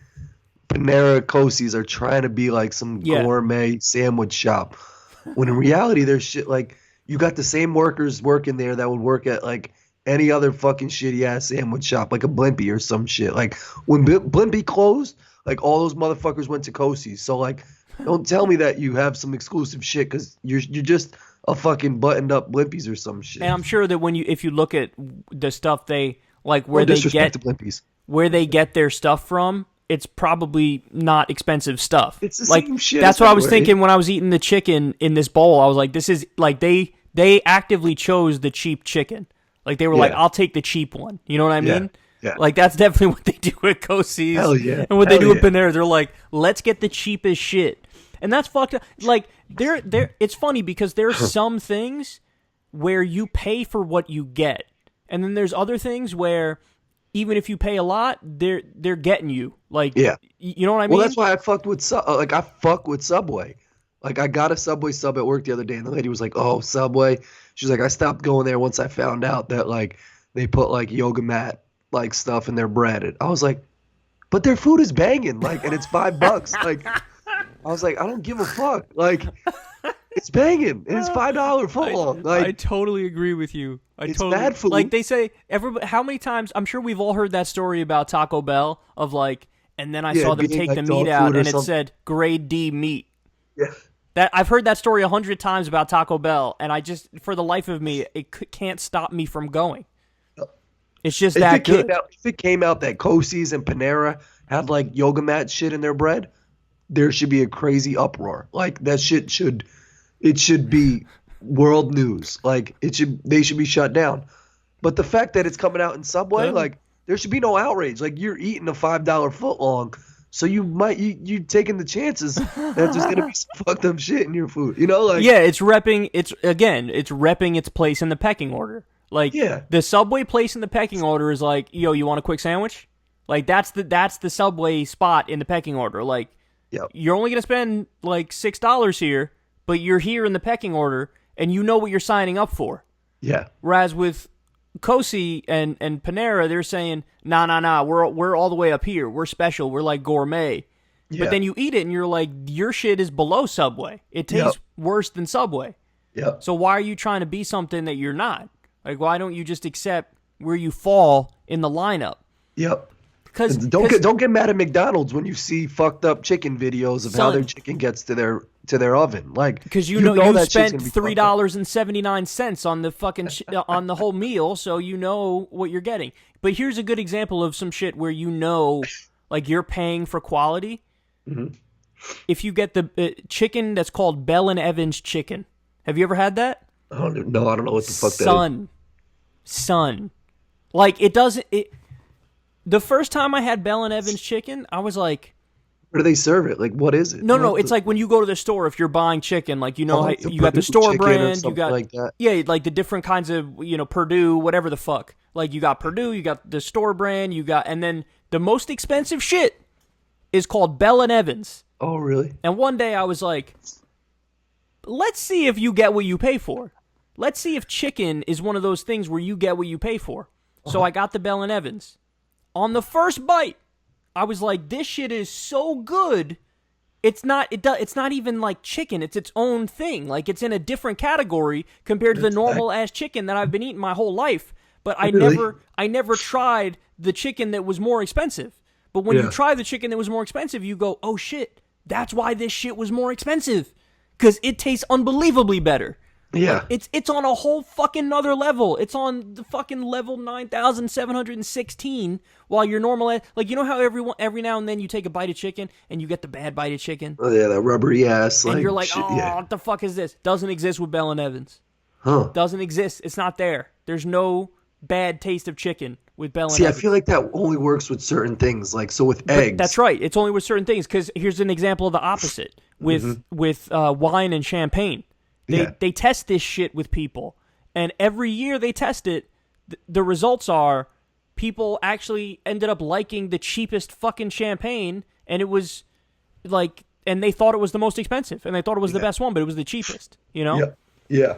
Panera, Kosi's are trying to be like some gourmet sandwich shop, when in reality there's shit like you got the same workers working there that would work at like any other fucking shitty ass sandwich shop, like a Blimpie or some shit. Like when Blimpie closed, like all those motherfuckers went to Kosi's. So like, don't tell me that you have some exclusive shit, because you're just a fucking buttoned up Blimpies or some shit. And I'm sure that if you look at the stuff they like where they get their stuff from, it's probably not expensive stuff. It's the like, same shit. That's what I was thinking when I was eating the chicken in this bowl. I was like, this is like they actively chose the cheap chicken. Like they were like, I'll take the cheap one. You know what I mean? Yeah. Like that's definitely what they do at Kosi's. Hell yeah. And what they do at Panera, they're like, let's get the cheapest shit. And that's fucked up. Like it's funny because there's some things where you pay for what you get, and then there's other things where even if you pay a lot, they're getting you. Like, you know what I mean? Well, that's why I fuck with Subway. Like I got a Subway sub at work the other day, and the lady was like, "Oh, Subway." She's like, "I stopped going there once I found out that like they put like yoga mat like stuff in their bread." And I was like, "But their food is banging, like, and it's $5." Like, I was like, "I don't give a fuck." Like, it's banging, and it's $5 footlong. Like, I totally agree with you. It's bad food. Like they say, everybody. How many times? I'm sure we've all heard that story about Taco Bell of like, and then I saw them take like the meat out, and it something. said grade D meat. Yeah. That I've heard that story 100 times about Taco Bell, and I just, for the life of me, can't stop me from going. It's just that good. If it came out that Kosi's and Panera had like yoga mat shit in their bread, there should be a crazy uproar. Like that shit should be world news. Like they should be shut down. But the fact that it's coming out in Subway, like there should be no outrage. Like you're eating a $5 footlong. So you taking the chances that there's gonna be some fucked up shit in your food, you know? Like it's repping its place in the pecking order. Like the Subway place in the pecking order is like, yo, you want a quick sandwich? Like that's the Subway spot in the pecking order. Like you're only gonna spend like $6 here, but you're here in the pecking order, and you know what you're signing up for. Yeah. Whereas with Kosi and Panera, they're saying, nah, we're all the way up here. We're special. We're like gourmet. Yeah. But then you eat it and you're like, your shit is below Subway. It tastes worse than Subway. Yeah. So why are you trying to be something that you're not? Like, why don't you just accept where you fall in the lineup? Yep. Because don't get mad at McDonald's when you see fucked up chicken videos of how their chicken gets to their to their oven. Like, because you know you that shit's spent gonna be fucked up. $3.79 on the fucking on the whole meal, so you know what you're getting. But here's a good example of some shit where you know, like, you're paying for quality. Mm-hmm. If you get the chicken that's called Bell and Evans chicken, have you ever had that? I don't know what the fuck that is. Son, like, it doesn't. The first time I had Bell and Evans chicken, I was like, where do they serve it? Like, what is it? No, it's like when you go to the store, if you're buying chicken, like, you know, you got the store brand, you got, like that. Yeah, like the different kinds of, you know, Purdue, whatever the fuck. Like, you got Purdue, you got the store brand, and then the most expensive shit is called Bell and Evans. Oh, really? And one day I was like, let's see if you get what you pay for. Let's see if chicken is one of those things where you get what you pay for. So I got the Bell and Evans. On the first bite, I was like, this shit is so good. It's not even like chicken. It's its own thing. Like, it's in a different category compared to the normal ass chicken that I've been eating my whole life. But I never tried the chicken that was more expensive. But when you try the chicken that was more expensive, you go, oh shit, that's why this shit was more expensive. Because it tastes unbelievably better. Yeah. Like, it's on a whole fucking nother level. It's on the fucking level 9,716, while your normal, like, you know how every now and then you take a bite of chicken and you get the bad bite of chicken? Oh, yeah, that rubbery ass. And you're like, what the fuck is this? Doesn't exist with Bell and Evans. Huh. Doesn't exist. It's not there. There's no bad taste of chicken with Bell and See, Evans. I feel like that only works with certain things. Like, so with eggs. That's right. It's only with certain things, because here's an example of the opposite. With wine and champagne. They test this shit with people, and every year they test it, the results are people actually ended up liking the cheapest fucking champagne, and it was like, and they thought it was the most expensive, and they thought it was the best one, but it was the cheapest, you know? Yeah.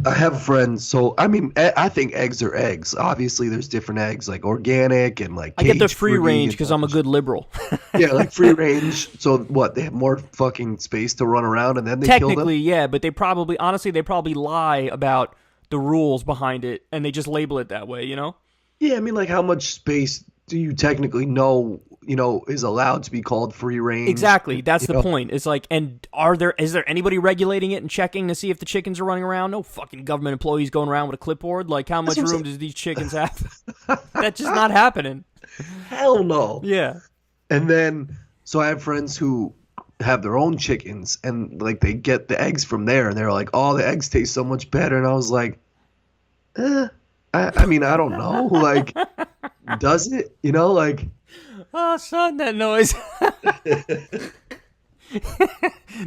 I have friends, so, I mean, I think eggs are eggs. Obviously, there's different eggs, like organic and like I get the free range because I'm a good liberal. Yeah, like free range. So what, they have more fucking space to run around and then they kill them? Technically, yeah, but they probably lie about the rules behind it, and they just label it that way, you know? Yeah, I mean, like, how much space do you technically know, is allowed to be called free range? Exactly. That's the point. It's like, and is there anybody regulating it and checking to see if the chickens are running around? No fucking government employees going around with a clipboard. Like, how much room does these chickens have? That's just not happening. Hell no. Yeah. And then, so I have friends who have their own chickens, and like they get the eggs from there, and they're like, oh, the eggs taste so much better. And I was like, I mean, I don't know. Like, does it? Like. Oh, son, that noise.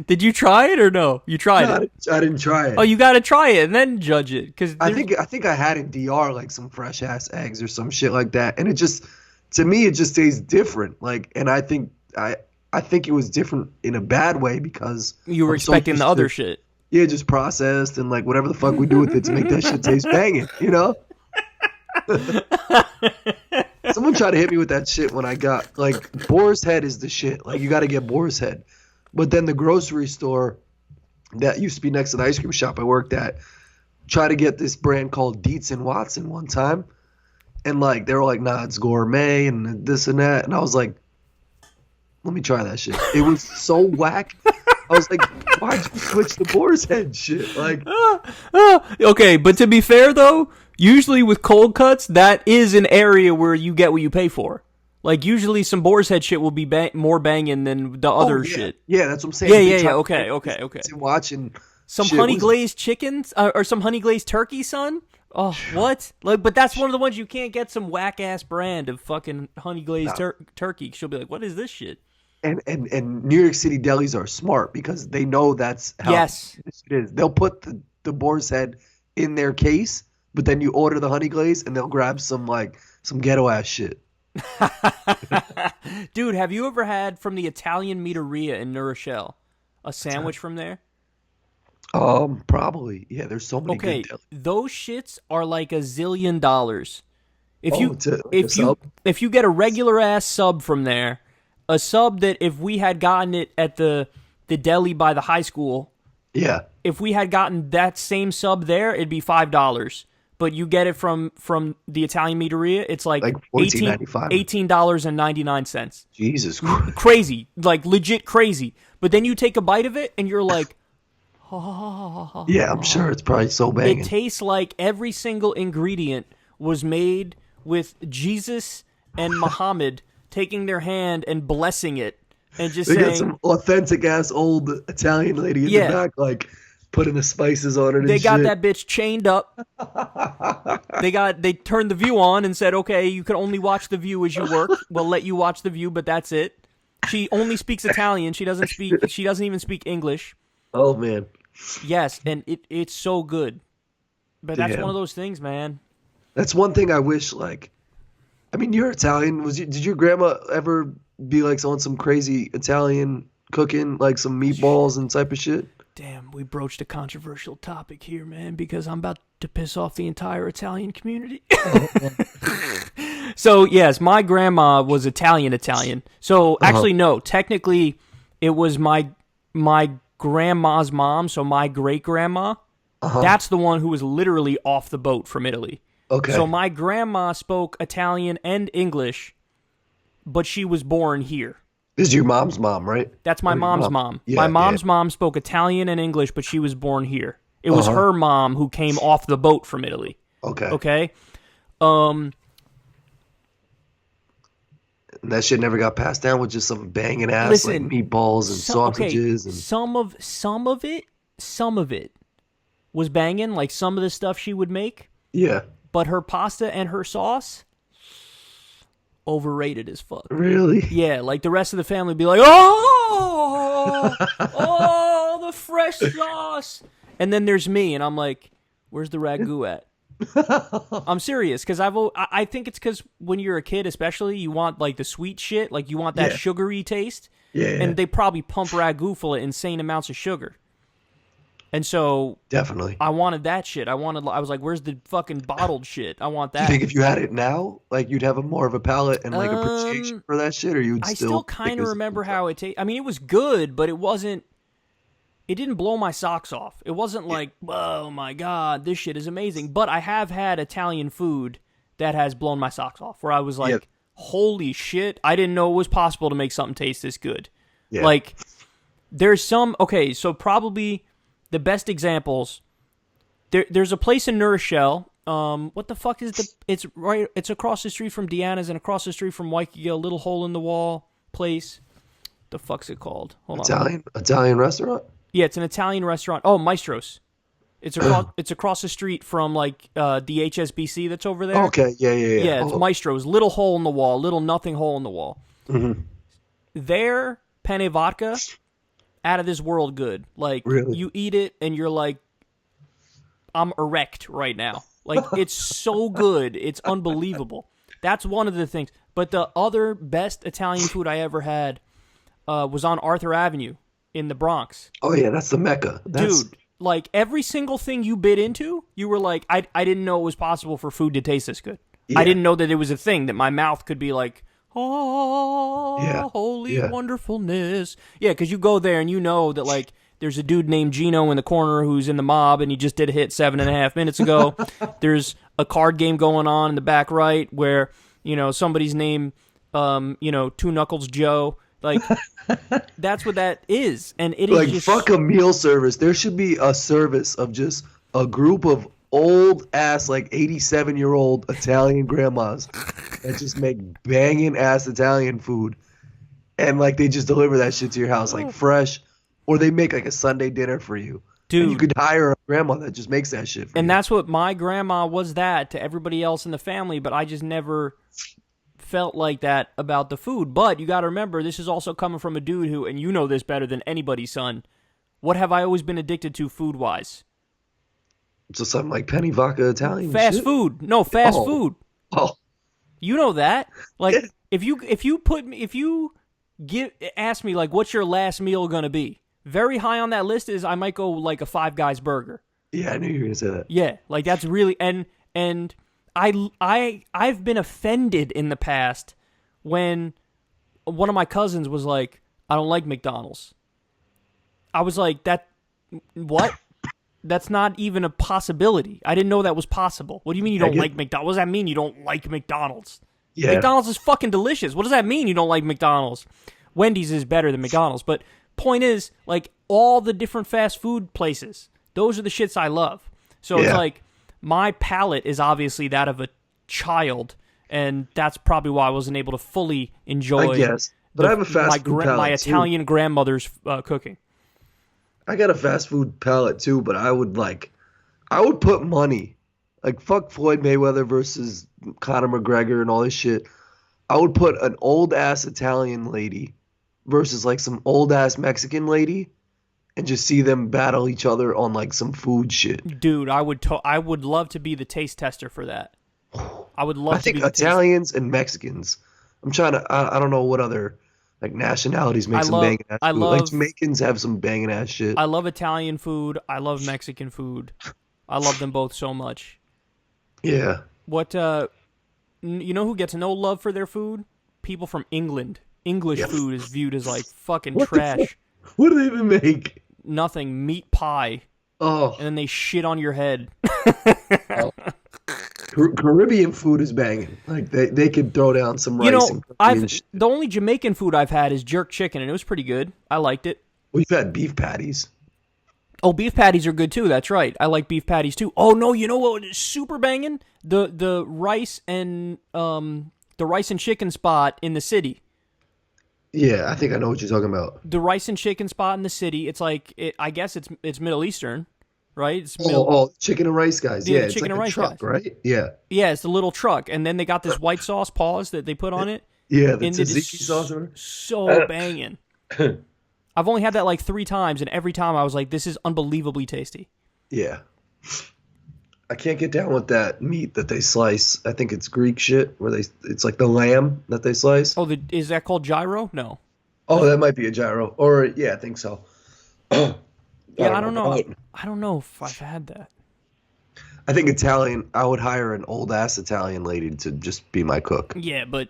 Did you try it or no? You tried it. I didn't try it. Oh, you got to try it and then judge it, because I think I had in DR like some fresh ass eggs or some shit like that, and it just, to me, it just tastes different. Like, and I think it was different in a bad way because you were expecting the other shit. Yeah, just processed and like whatever the fuck we do with it to make that shit taste banging, Someone tried to hit me with that shit when I got, like, boar's head is the shit. Like, you got to get boar's head. But then the grocery store that used to be next to the ice cream shop I worked at tried to get this brand called Dietz and Watson one time. And, like, they were like, nah, it's gourmet and this and that. And I was like, let me try that shit. It was so whack. I was like, why'd you switch the boar's head shit? Like, okay, but to be fair, though, usually with cold cuts, that is an area where you get what you pay for. Like, usually some boar's head shit will be more banging than the other shit. Yeah, that's what I'm saying. Yeah. Okay. Watching some honey glazed chickens or some honey glazed turkey, son. Oh, what? Like, but that's one of the ones you can't get some whack ass brand of fucking honey glazed turkey. She'll be like, what is this shit? And New York City delis are smart because they know that's how it is. They'll put the boar's head in their case, but then you order the honey glaze and they'll grab some ghetto ass shit. Dude, have you ever had from the Italian Meateria in New Rochelle a sandwich from there? Probably. Yeah, there's so many good delis. Those shits are like $1 zillion. If you get a regular ass sub from there, a sub that if we had gotten it at the deli by the high school, yeah, if we had gotten that same sub there, it'd be $5. but you get it from the Italian meaderia. It's like $14.95. $18.99. Jesus Christ. Crazy, like legit crazy. But then you take a bite of it and you're like, Yeah, I'm sure it's probably so banging. it tastes like every single ingredient was made with Jesus and Muhammad taking their hand and blessing it and just They saying, got some authentic ass old Italian lady in the back, like putting the spices on it. They and got shit. that bitch chained up. They turned the View on and said, okay, you can only watch the View as you work. We'll let you watch the View, but that's it. She only speaks Italian. She doesn't even speak English. Oh man. Yes, and it's so good. But that's Damn. one of those things, man. That's one thing I wish, like, I mean, you're Italian. Did your grandma ever be like on some crazy Italian cooking, like some meatballs and type of shit? Damn, we broached a controversial topic here, man, because I'm about to piss off the entire Italian community. So, yes, my grandma was Italian. So, actually, no, technically, it was my grandma's mom, so my great-grandma. That's the one who was literally off the boat from Italy. Okay. So my grandma spoke Italian and English, but she was born here. This is your mom's mom, right? That's my mom's mom. Yeah, my mom's mom spoke Italian and English, but she was born here. It was her mom who came off the boat from Italy. Okay. Okay? And that shit never got passed down with just some banging ass like meatballs and sausages. And some of it was banging, like some of the stuff she would make. Yeah. But her pasta and her sauce, overrated as fuck. Really? Yeah, like the rest of the family would be like, the fresh sauce. And then there's me, and I'm like, where's the ragu at? I'm serious, because I think it's because when you're a kid, especially, you want like the sweet shit, like you want that sugary taste. Yeah. And they probably pump ragu full of insane amounts of sugar. And so definitely, I wanted that shit. I was like, "Where's the fucking bottled shit? I want that." Do you think if you had it now, like you'd have more of a palate and like appreciation for that shit, or you'd I still kind of remember how it tasted. I mean, it was good, but it wasn't. It didn't blow my socks off. It wasn't like, "Oh my god, this shit is amazing." But I have had Italian food that has blown my socks off, where I was like, "Holy shit! I didn't know it was possible to make something taste this good." Yeah. Like, there's some so probably. The best examples. There's a place in New Rochelle. What the fuck is it's across the street from Deanna's and across the street from Waikiki, a little hole in the wall place. The fuck's it called? Hold on. Italian restaurant? Yeah, it's an Italian restaurant. Oh, Maestro's. It's across the street from like the HSBC that's over there. Okay, yeah. Yeah, it's Maestro's. Little hole in the wall, little nothing hole in the wall. Mm-hmm. Their penne vodka, out of this world good. Like, really? You eat it and you're like, I'm erect right now. Like, it's so good. It's unbelievable. That's one of the things. But the other best Italian food I ever had was on Arthur Avenue in the Bronx. Oh, yeah, that's the Mecca. Dude, like, every single thing you bit into, you were like, I didn't know it was possible for food to taste this good. Yeah. I didn't know that it was a thing, that my mouth could be like, holy wonderfulness. Yeah, because you go there and you know that, like, there's a dude named Gino in the corner who's in the mob and he just did a hit 7.5 minutes ago. There's a card game going on in the back right where, somebody's name, Two Knuckles Joe. Like, that's what that is. And it is like, just... fuck a meal service. There should be a service of just a group of old ass, like 87-year-old Italian grandmas that just make banging ass Italian food, and like they just deliver that shit to your house like fresh, or they make like a Sunday dinner for you. Dude, and you could hire a grandma that just makes that shit for you. And that's what my grandma was, that to everybody else in the family, but I just never felt like that about the food. But you got to remember, this is also coming from a dude who, and you know this better than anybody, son, what have I always been addicted to food-wise? So something like penny vodka Italian fast shit? Food. No, fast food. Oh. You know that. Like, if you ask me, like, what's your last meal gonna be? Very high on that list is I might go like a Five Guys burger. Yeah, I knew you were gonna say that. Yeah, like that's really and I've been offended in the past when one of my cousins was like, I don't like McDonald's. I was like, what? That's not even a possibility. I didn't know that was possible. What do you mean you don't like McDonald's? What does that mean you don't like McDonald's? Yeah. McDonald's is fucking delicious. What does that mean you don't like McDonald's? Wendy's is better than McDonald's. But point is, like, all the different fast food places, those are the shits I love. So it's like, my palate is obviously that of a child, and that's probably why I wasn't able to fully enjoy I guess. But I have a fast food palate, my Italian grandmother's cooking. I got a fast food palate too, but I would put money, like fuck Floyd Mayweather versus Conor McGregor and all this shit. I would put an old ass Italian lady versus like some old ass Mexican lady, and just see them battle each other on like some food shit. Dude, I would love to be the taste tester for that. I would love. I think Italians and Mexicans. I'm trying to. I don't know what other like nationalities make some banging ass food. Like Jamaicans have some banging ass shit. I love Italian food. I love Mexican food. I love them both so much. Yeah. What? You know who gets no love for their food? People from England. English food is viewed as like fucking trash. What do they even make? Nothing. Meat pie. Oh. And then they shit on your head. Oh. Caribbean food is banging. Like they could throw down some rice. The only Jamaican food I've had is jerk chicken, and it was pretty good. I liked it. We've had beef patties. Oh, beef patties are good too. That's right. I like beef patties too. Oh no, you know what is super banging? The rice and chicken spot in the city. Yeah, I think I know what you're talking about. The rice and chicken spot in the city. It's like I guess it's Middle Eastern. Right? It's chicken and rice guys. Yeah, it's chicken like and rice truck, guys. Right? Yeah. Yeah, it's the little truck, and then they got this white sauce paws that they put on it. Yeah, the tzatziki sauce. So banging. I've only had that like 3 times, and every time I was like, "This is unbelievably tasty." Yeah. I can't get down with that meat that they slice. I think it's Greek shit where it's like the lamb that they slice. Oh, is that called gyro? No. Oh, that might be a gyro, or yeah, I think so. Yeah, I don't know. I don't know if I've had that. I think Italian. I would hire an old ass Italian lady to just be my cook. Yeah, but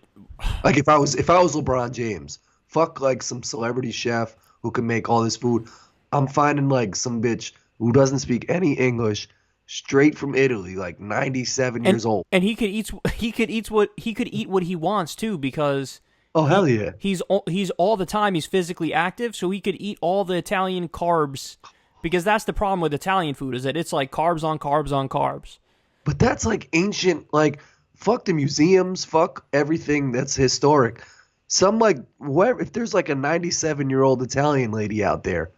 like if I was LeBron James, fuck like some celebrity chef who can make all this food. I'm finding like some bitch who doesn't speak any English, straight from Italy, like 97 years old. And he could eat what he wants too, because hell yeah, he's all the time he's physically active, so he could eat all the Italian carbs. Because that's the problem with Italian food, is that it's like carbs on carbs on carbs. But that's like ancient, like, fuck the museums, fuck everything that's historic. Some, like, if there's like a 97-year-old Italian lady out there,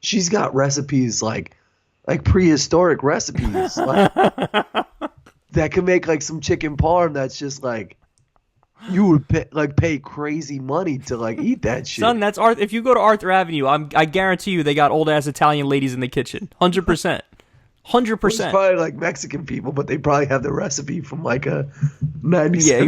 she's got recipes like prehistoric recipes. Like, that can make like some chicken parm that's just like, you would pay crazy money to like eat that shit. Son, that's if you go to Arthur Avenue, I guarantee you they got old ass Italian ladies in the kitchen. 100%. 100%. It's probably like Mexican people, but they probably have the recipe from like a 97.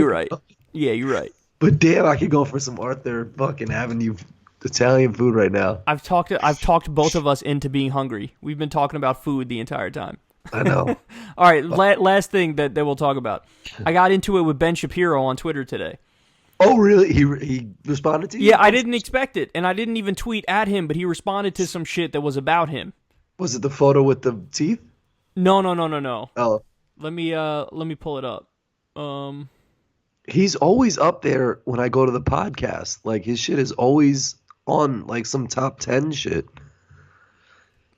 Yeah, you're right. But damn, I could go for some Arthur fucking Avenue Italian food right now. I've talked both of us into being hungry. We've been talking about food the entire time. I know. All right, last thing that we'll talk about. I got into it with Ben Shapiro on Twitter today. Oh, really? He responded to you? Yeah, I didn't expect it, and I didn't even tweet at him, but he responded to some shit that was about him. Was it the photo with the teeth? No. Oh. Let me pull it up. He's always up there when I go to the podcast. Like, his shit is always on, like, some top 10 shit.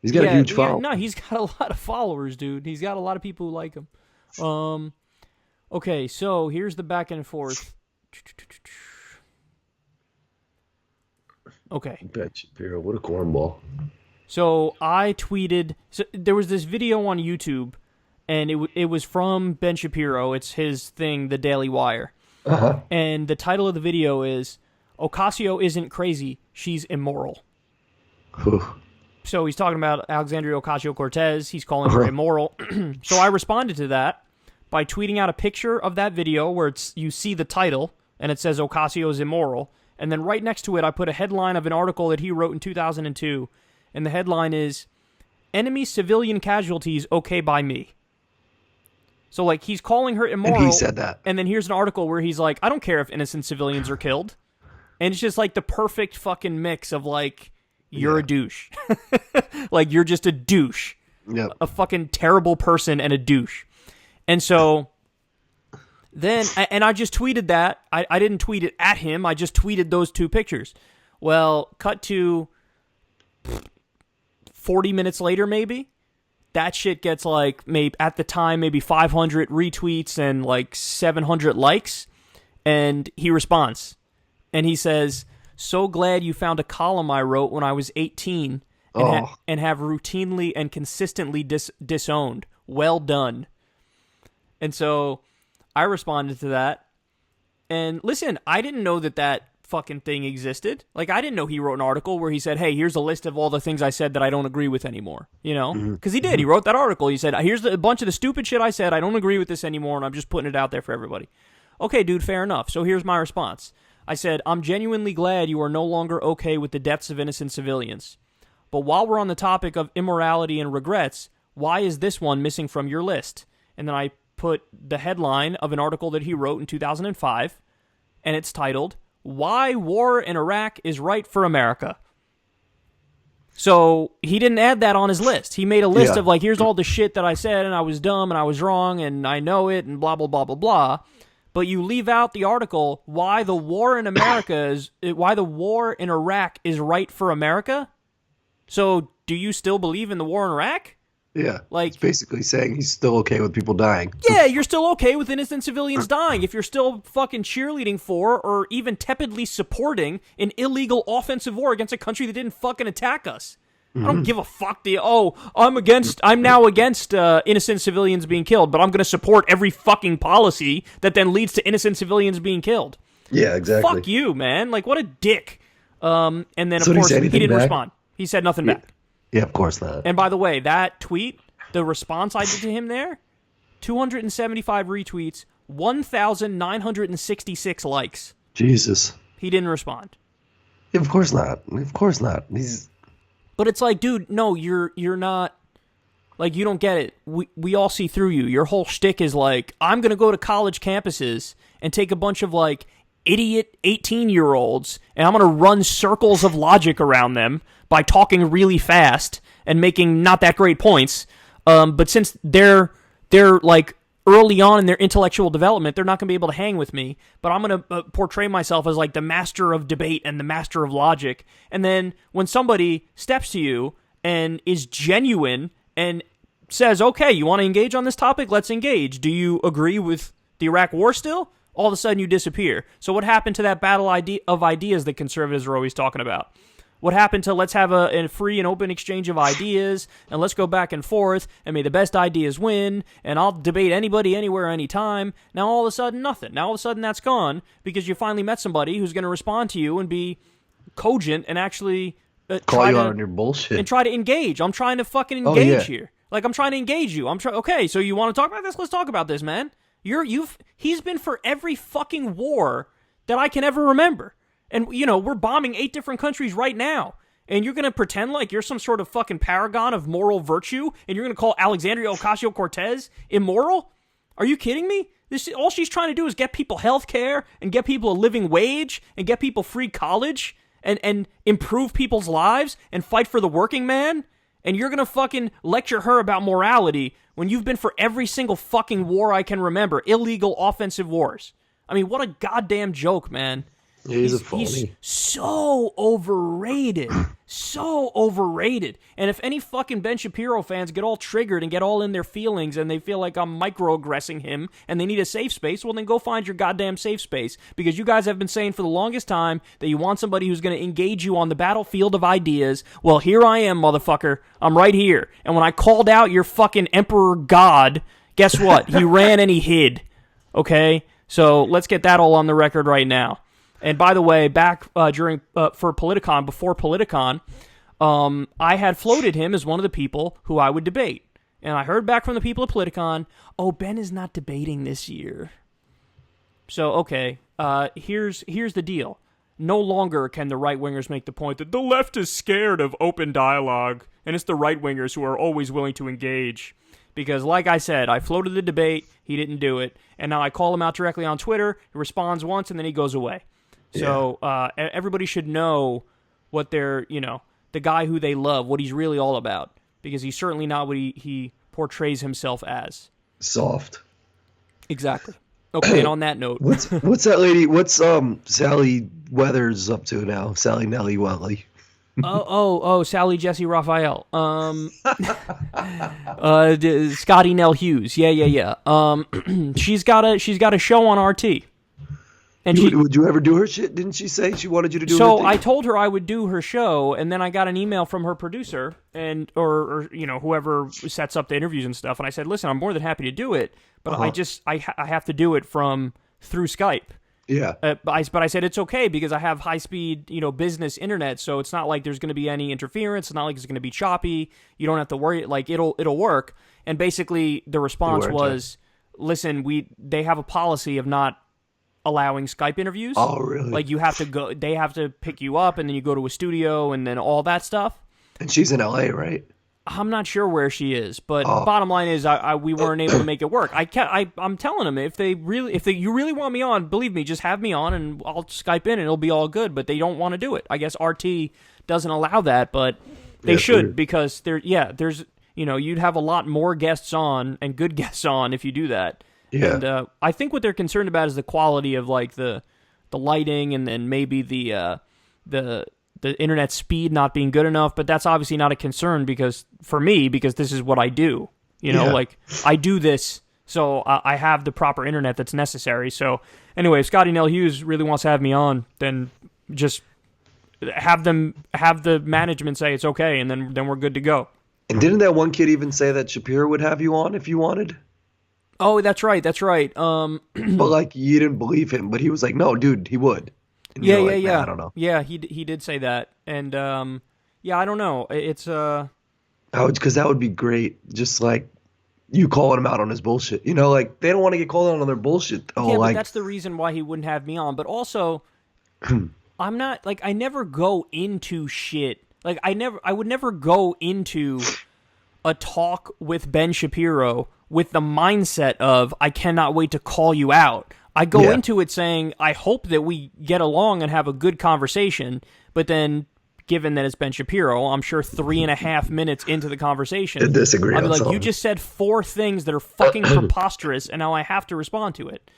He's got a huge following. No, he's got a lot of followers, dude. He's got a lot of people who like him. Okay, so here's the back and forth. Okay. Ben Shapiro, what a cornball. So I tweeted. So there was this video on YouTube, and it was from Ben Shapiro. It's his thing, The Daily Wire. Uh-huh. And the title of the video is "Ocasio isn't crazy, she's immoral." So he's talking about Alexandria Ocasio-Cortez. He's calling her immoral. So I responded to that by tweeting out a picture of that video where you see the title, and it says Ocasio is immoral. And then right next to it, I put a headline of an article that he wrote in 2002. And the headline is, "Enemy civilian casualties okay by me." So, like, he's calling her immoral. And he said that. And then here's an article where he's like, I don't care if innocent civilians are killed. And it's just like the perfect fucking mix of, like, you're a douche. Like, you're just a douche. a fucking terrible person and a douche. And so then, and I just tweeted that. I didn't tweet it at him. I just tweeted those two pictures. Well, cut to 40 minutes later, maybe, that shit gets like, maybe at the time, maybe 500 retweets and like 700 likes. And he responds. And he says, "So glad you found a column I wrote when I was 18 and have routinely and consistently disowned. Well done." And so I responded to that. And listen, I didn't know that fucking thing existed. Like, I didn't know he wrote an article where he said, "Hey, here's a list of all the things I said that I don't agree with anymore." You know? Because he did. He wrote that article. He said, "Here's a bunch of the stupid shit I said. I don't agree with this anymore, and I'm just putting it out there for everybody." Okay, dude, fair enough. So here's my response. I said, "I'm genuinely glad you are no longer okay with the deaths of innocent civilians. But while we're on the topic of immorality and regrets, why is this one missing from your list?" And then I put the headline of an article that he wrote in 2005, and it's titled, "Why War in Iraq is Right for America." So he didn't add that on his list. He made a list of like, here's all the shit that I said, and I was dumb, and I was wrong, and I know it, and blah, blah, blah, blah, blah. But you leave out the article, why the war in Iraq is right for America? So do you still believe in the war in Iraq? Yeah, like, it's basically saying he's still okay with people dying. Yeah, you're still okay with innocent civilians dying if you're still fucking cheerleading for or even tepidly supporting an illegal offensive war against a country that didn't fucking attack us. I don't give a fuck. I'm now against innocent civilians being killed, but I'm going to support every fucking policy that then leads to innocent civilians being killed. Yeah, exactly. Fuck you, man. Like, what a dick. And then, of course, he didn't respond. He said nothing back. Yeah, of course not. And by the way, that tweet, the response I did to him there, 275 retweets, 1,966 likes. Jesus. He didn't respond. Yeah, of course not. Of course not. But it's like, dude, no, you're not, like, you don't get it. We all see through you. Your whole shtick is like, I'm going to go to college campuses and take a bunch of, like, idiot 18-year-olds, and I'm going to run circles of logic around them by talking really fast and making not that great points. But since they're like early on in their intellectual development, they're not going to be able to hang with me. But I'm going to portray myself as like the master of debate and the master of logic. And then when somebody steps to you and is genuine and says, "Okay, you want to engage on this topic? Let's engage. Do you agree with the Iraq war still?" All of a sudden you disappear. So what happened to that battle of ideas that conservatives are always talking about? What happened to let's have a free and open exchange of ideas, and let's go back and forth, and may the best ideas win, and I'll debate anybody, anywhere, anytime. Now all of a sudden, nothing. Now all of a sudden that's gone because you finally met somebody who's going to respond to you and be cogent and actually call you out on your bullshit. And try to engage. I'm trying to fucking engage here. Like, I'm trying to engage you. Okay, so you want to talk about this? Let's talk about this, man. He's been for every fucking war that I can ever remember. And, you know, we're bombing 8 different countries right now. And you're going to pretend like you're some sort of fucking paragon of moral virtue, and you're going to call Alexandria Ocasio-Cortez immoral? Are you kidding me? All she's trying to do is get people health care and get people a living wage and get people free college and improve people's lives and fight for the working man. And you're going to fucking lecture her about morality when you've been for every single fucking war I can remember. Illegal offensive wars. I mean, what a goddamn joke, man. He's a phony. He's so overrated. So overrated. And if any fucking Ben Shapiro fans get all triggered and get all in their feelings and they feel like I'm microaggressing him and they need a safe space, well, then go find your goddamn safe space. Because you guys have been saying for the longest time that you want somebody who's going to engage you on the battlefield of ideas. Well, here I am, motherfucker. I'm right here. And when I called out your fucking emperor god, guess what? He ran and he hid. Okay? So let's get that all on the record right now. And by the way, back for Politicon, before Politicon, I had floated him as one of the people who I would debate. And I heard back from the people at Politicon, "Oh, Ben is not debating this year." So, okay, here's the deal. No longer can the right-wingers make the point that the left is scared of open dialogue, and it's the right-wingers who are always willing to engage. Because, like I said, I floated the debate, he didn't do it, and now I call him out directly on Twitter, he responds once, and then he goes away. So everybody should know what they're, the guy who they love, what he's really all about. because he's certainly not what he portrays himself as. Soft. Exactly. Okay, and on that note, what's that lady? What's Sally Weathers up to now? Sally Nelly Welly. Sally Jesse Raphael. Scotty Nell Hughes. Yeah. She's got a show on RT. And would you ever do her shit? Didn't she say she wanted you to do? So I told her I would do her show, and then I got an email from her producer and or whoever sets up the interviews and stuff, and I said, listen, I'm more than happy to do it, but I have to do it through Skype. Yeah. But I said it's okay because I have high speed business internet, so it's not like there's going to be any interference. It's not like it's going to be choppy. You don't have to worry. Like it'll work. And basically the response was, listen, they have a policy of not allowing Skype interviews. Oh, really? Like you have to go. They have to pick you up, and then you go to a studio, and then all that stuff. And she's in LA, right? I'm not sure where she is, but bottom line is, we weren't able to make it work. I'm telling them if you really want me on, believe me, just have me on, and I'll Skype in, and it'll be all good. But they don't want to do it. I guess RT doesn't allow that, but they should because there's you'd have a lot more guests on and good guests on if you do that. Yeah. And I think what they're concerned about is the quality of like the lighting and then maybe the internet speed not being good enough, but that's obviously not a concern because this is what I do. Like I do this, so I have the proper internet that's necessary. So anyway, if Scotty Nell Hughes really wants to have me on, then just have the management say it's okay, and then we're good to go. And didn't that one kid even say that Shapiro would have you on if you wanted? Oh, that's right. But like you didn't believe him, but he was like, "No, dude, he would." And yeah. I don't know. Yeah, he did say that, and I don't know. It's because that would be great. Just like you calling him out on his bullshit. Like they don't want to get called out on their bullshit. But that's the reason why he wouldn't have me on. But also, I'm not like I never go into shit. Like I would never go into a talk with Ben Shapiro with the mindset of I cannot wait to call you out. I go into it saying I hope that we get along and have a good conversation, but then given that it's Ben Shapiro, I'm sure 3.5 minutes into the conversation, I disagree. I'll be like, you just said 4 things that are fucking preposterous, and now I have to respond to it.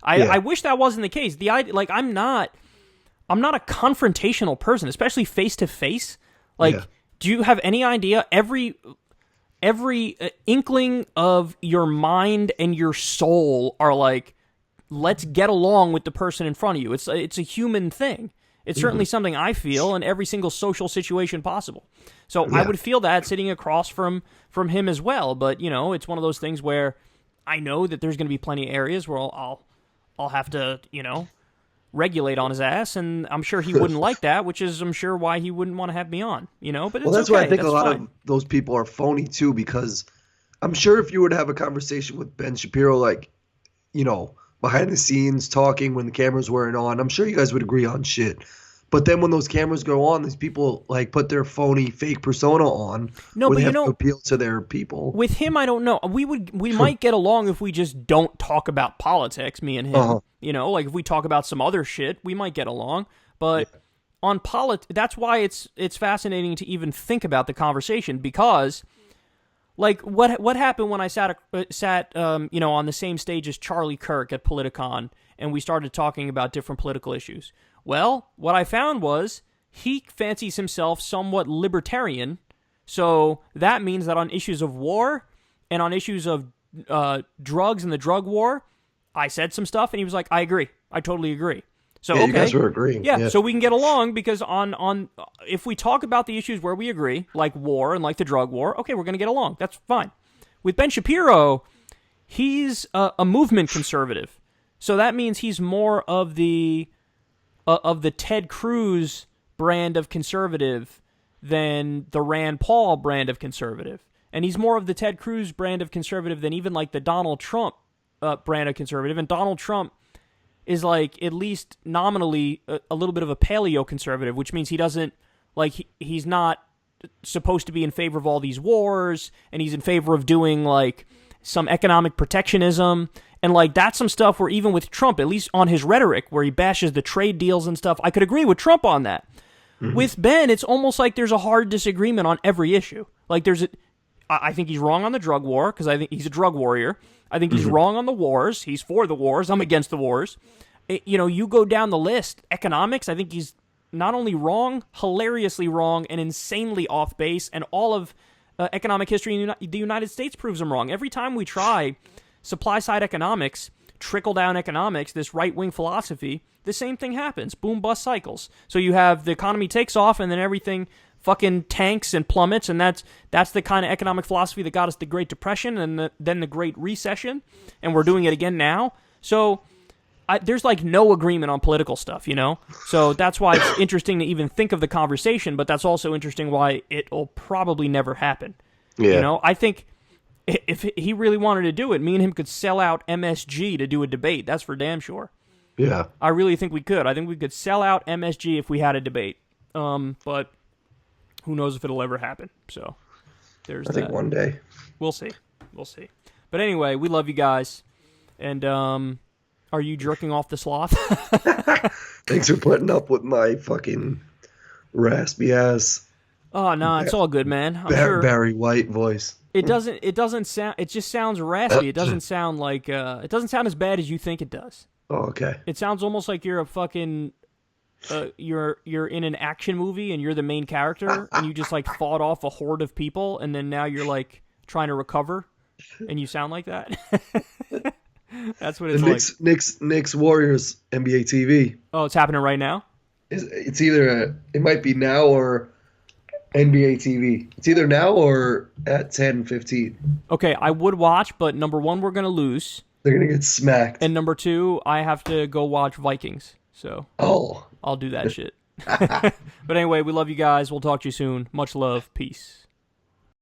I wish that wasn't the case. The idea, like I'm not a confrontational person, especially face to face. Like, do you have any idea? Every inkling of your mind and your soul are like, let's get along with the person in front of you. It's a human thing. It's certainly something I feel in every single social situation possible. So I would feel that sitting across from him as well. But it's one of those things where I know that there's going to be plenty of areas where I'll have to regulate on his ass, and I'm sure he wouldn't like that, which is I'm sure why he wouldn't want to have me on. But it's that's okay. why I think that's a lot fine. of those people are phony too, because I'm sure if you were to have a conversation with Ben Shapiro, like behind the scenes talking when the cameras weren't on, I'm sure you guys would agree on shit. But then when those cameras go on, these people like put their phony fake persona on. No, but they have to appeal to their people. With him, I don't know. We might get along if we just don't talk about politics, me and him. Like if we talk about some other shit, we might get along. But on that's why it's fascinating to even think about the conversation, because like what happened when I sat on the same stage as Charlie Kirk at Politicon, and we started talking about different political issues. Well, what I found was he fancies himself somewhat libertarian, so that means that on issues of war and on issues of drugs and the drug war, I said some stuff, and he was like, "I agree. I totally agree." So you guys were agreeing. Yeah, so we can get along because on if we talk about the issues where we agree, like war and like the drug war, okay, we're going to get along. That's fine. With Ben Shapiro, he's a movement conservative, so that means he's more of the Ted Cruz brand of conservative than the Rand Paul brand of conservative. And he's more of the Ted Cruz brand of conservative than even like the Donald Trump brand of conservative. And Donald Trump is like at least nominally a little bit of a paleo conservative, which means he doesn't like he's not supposed to be in favor of all these wars, and he's in favor of doing like some economic protectionism. And like that's some stuff where even with Trump, at least on his rhetoric, where he bashes the trade deals and stuff, I could agree with Trump on that. With Ben, it's almost like there's a hard disagreement on every issue. Like I think he's wrong on the drug war because I think he's a drug warrior. I think he's wrong on the wars. He's for the wars. I'm against the wars. You go down the list. Economics, I think he's not only wrong, hilariously wrong, and insanely off base. And all of economic history in the United States proves him wrong. Every time we try supply-side economics, trickle-down economics, this right-wing philosophy, the same thing happens. Boom-bust cycles. So you have the economy takes off, and then everything fucking tanks and plummets, and that's the kind of economic philosophy that got us the Great Depression and then the Great Recession, and we're doing it again now. So there's like no agreement on political stuff, So that's why it's interesting to even think of the conversation, but that's also interesting why it'll probably never happen. Yeah. I think if he really wanted to do it, me and him could sell out MSG to do a debate. That's for damn sure. Yeah. I really think we could. I think we could sell out MSG if we had a debate. But who knows if it'll ever happen. So there's that. I think one day. We'll see. But anyway, we love you guys. And are you jerking off the sloth? Thanks for putting up with my fucking raspy ass. Oh, no, it's all good, man. I'm sure Barry White voice. It doesn't sound, it just sounds raspy. It doesn't sound like, it doesn't sound as bad as you think it does. Oh, okay. It sounds almost like you're a fucking, you're in an action movie and you're the main character and you just like fought off a horde of people and then now you're like trying to recover and you sound like that. That's what it's like. Knicks Warriors NBA TV. Oh, it's happening right now? It's either, it might be now or NBA TV. It's either now or at 10:15. Okay, I would watch, but number one, we're going to lose. They're going to get smacked. And number two, I have to go watch Vikings. So I'll do that shit. But anyway, we love you guys. We'll talk to you soon. Much love. Peace.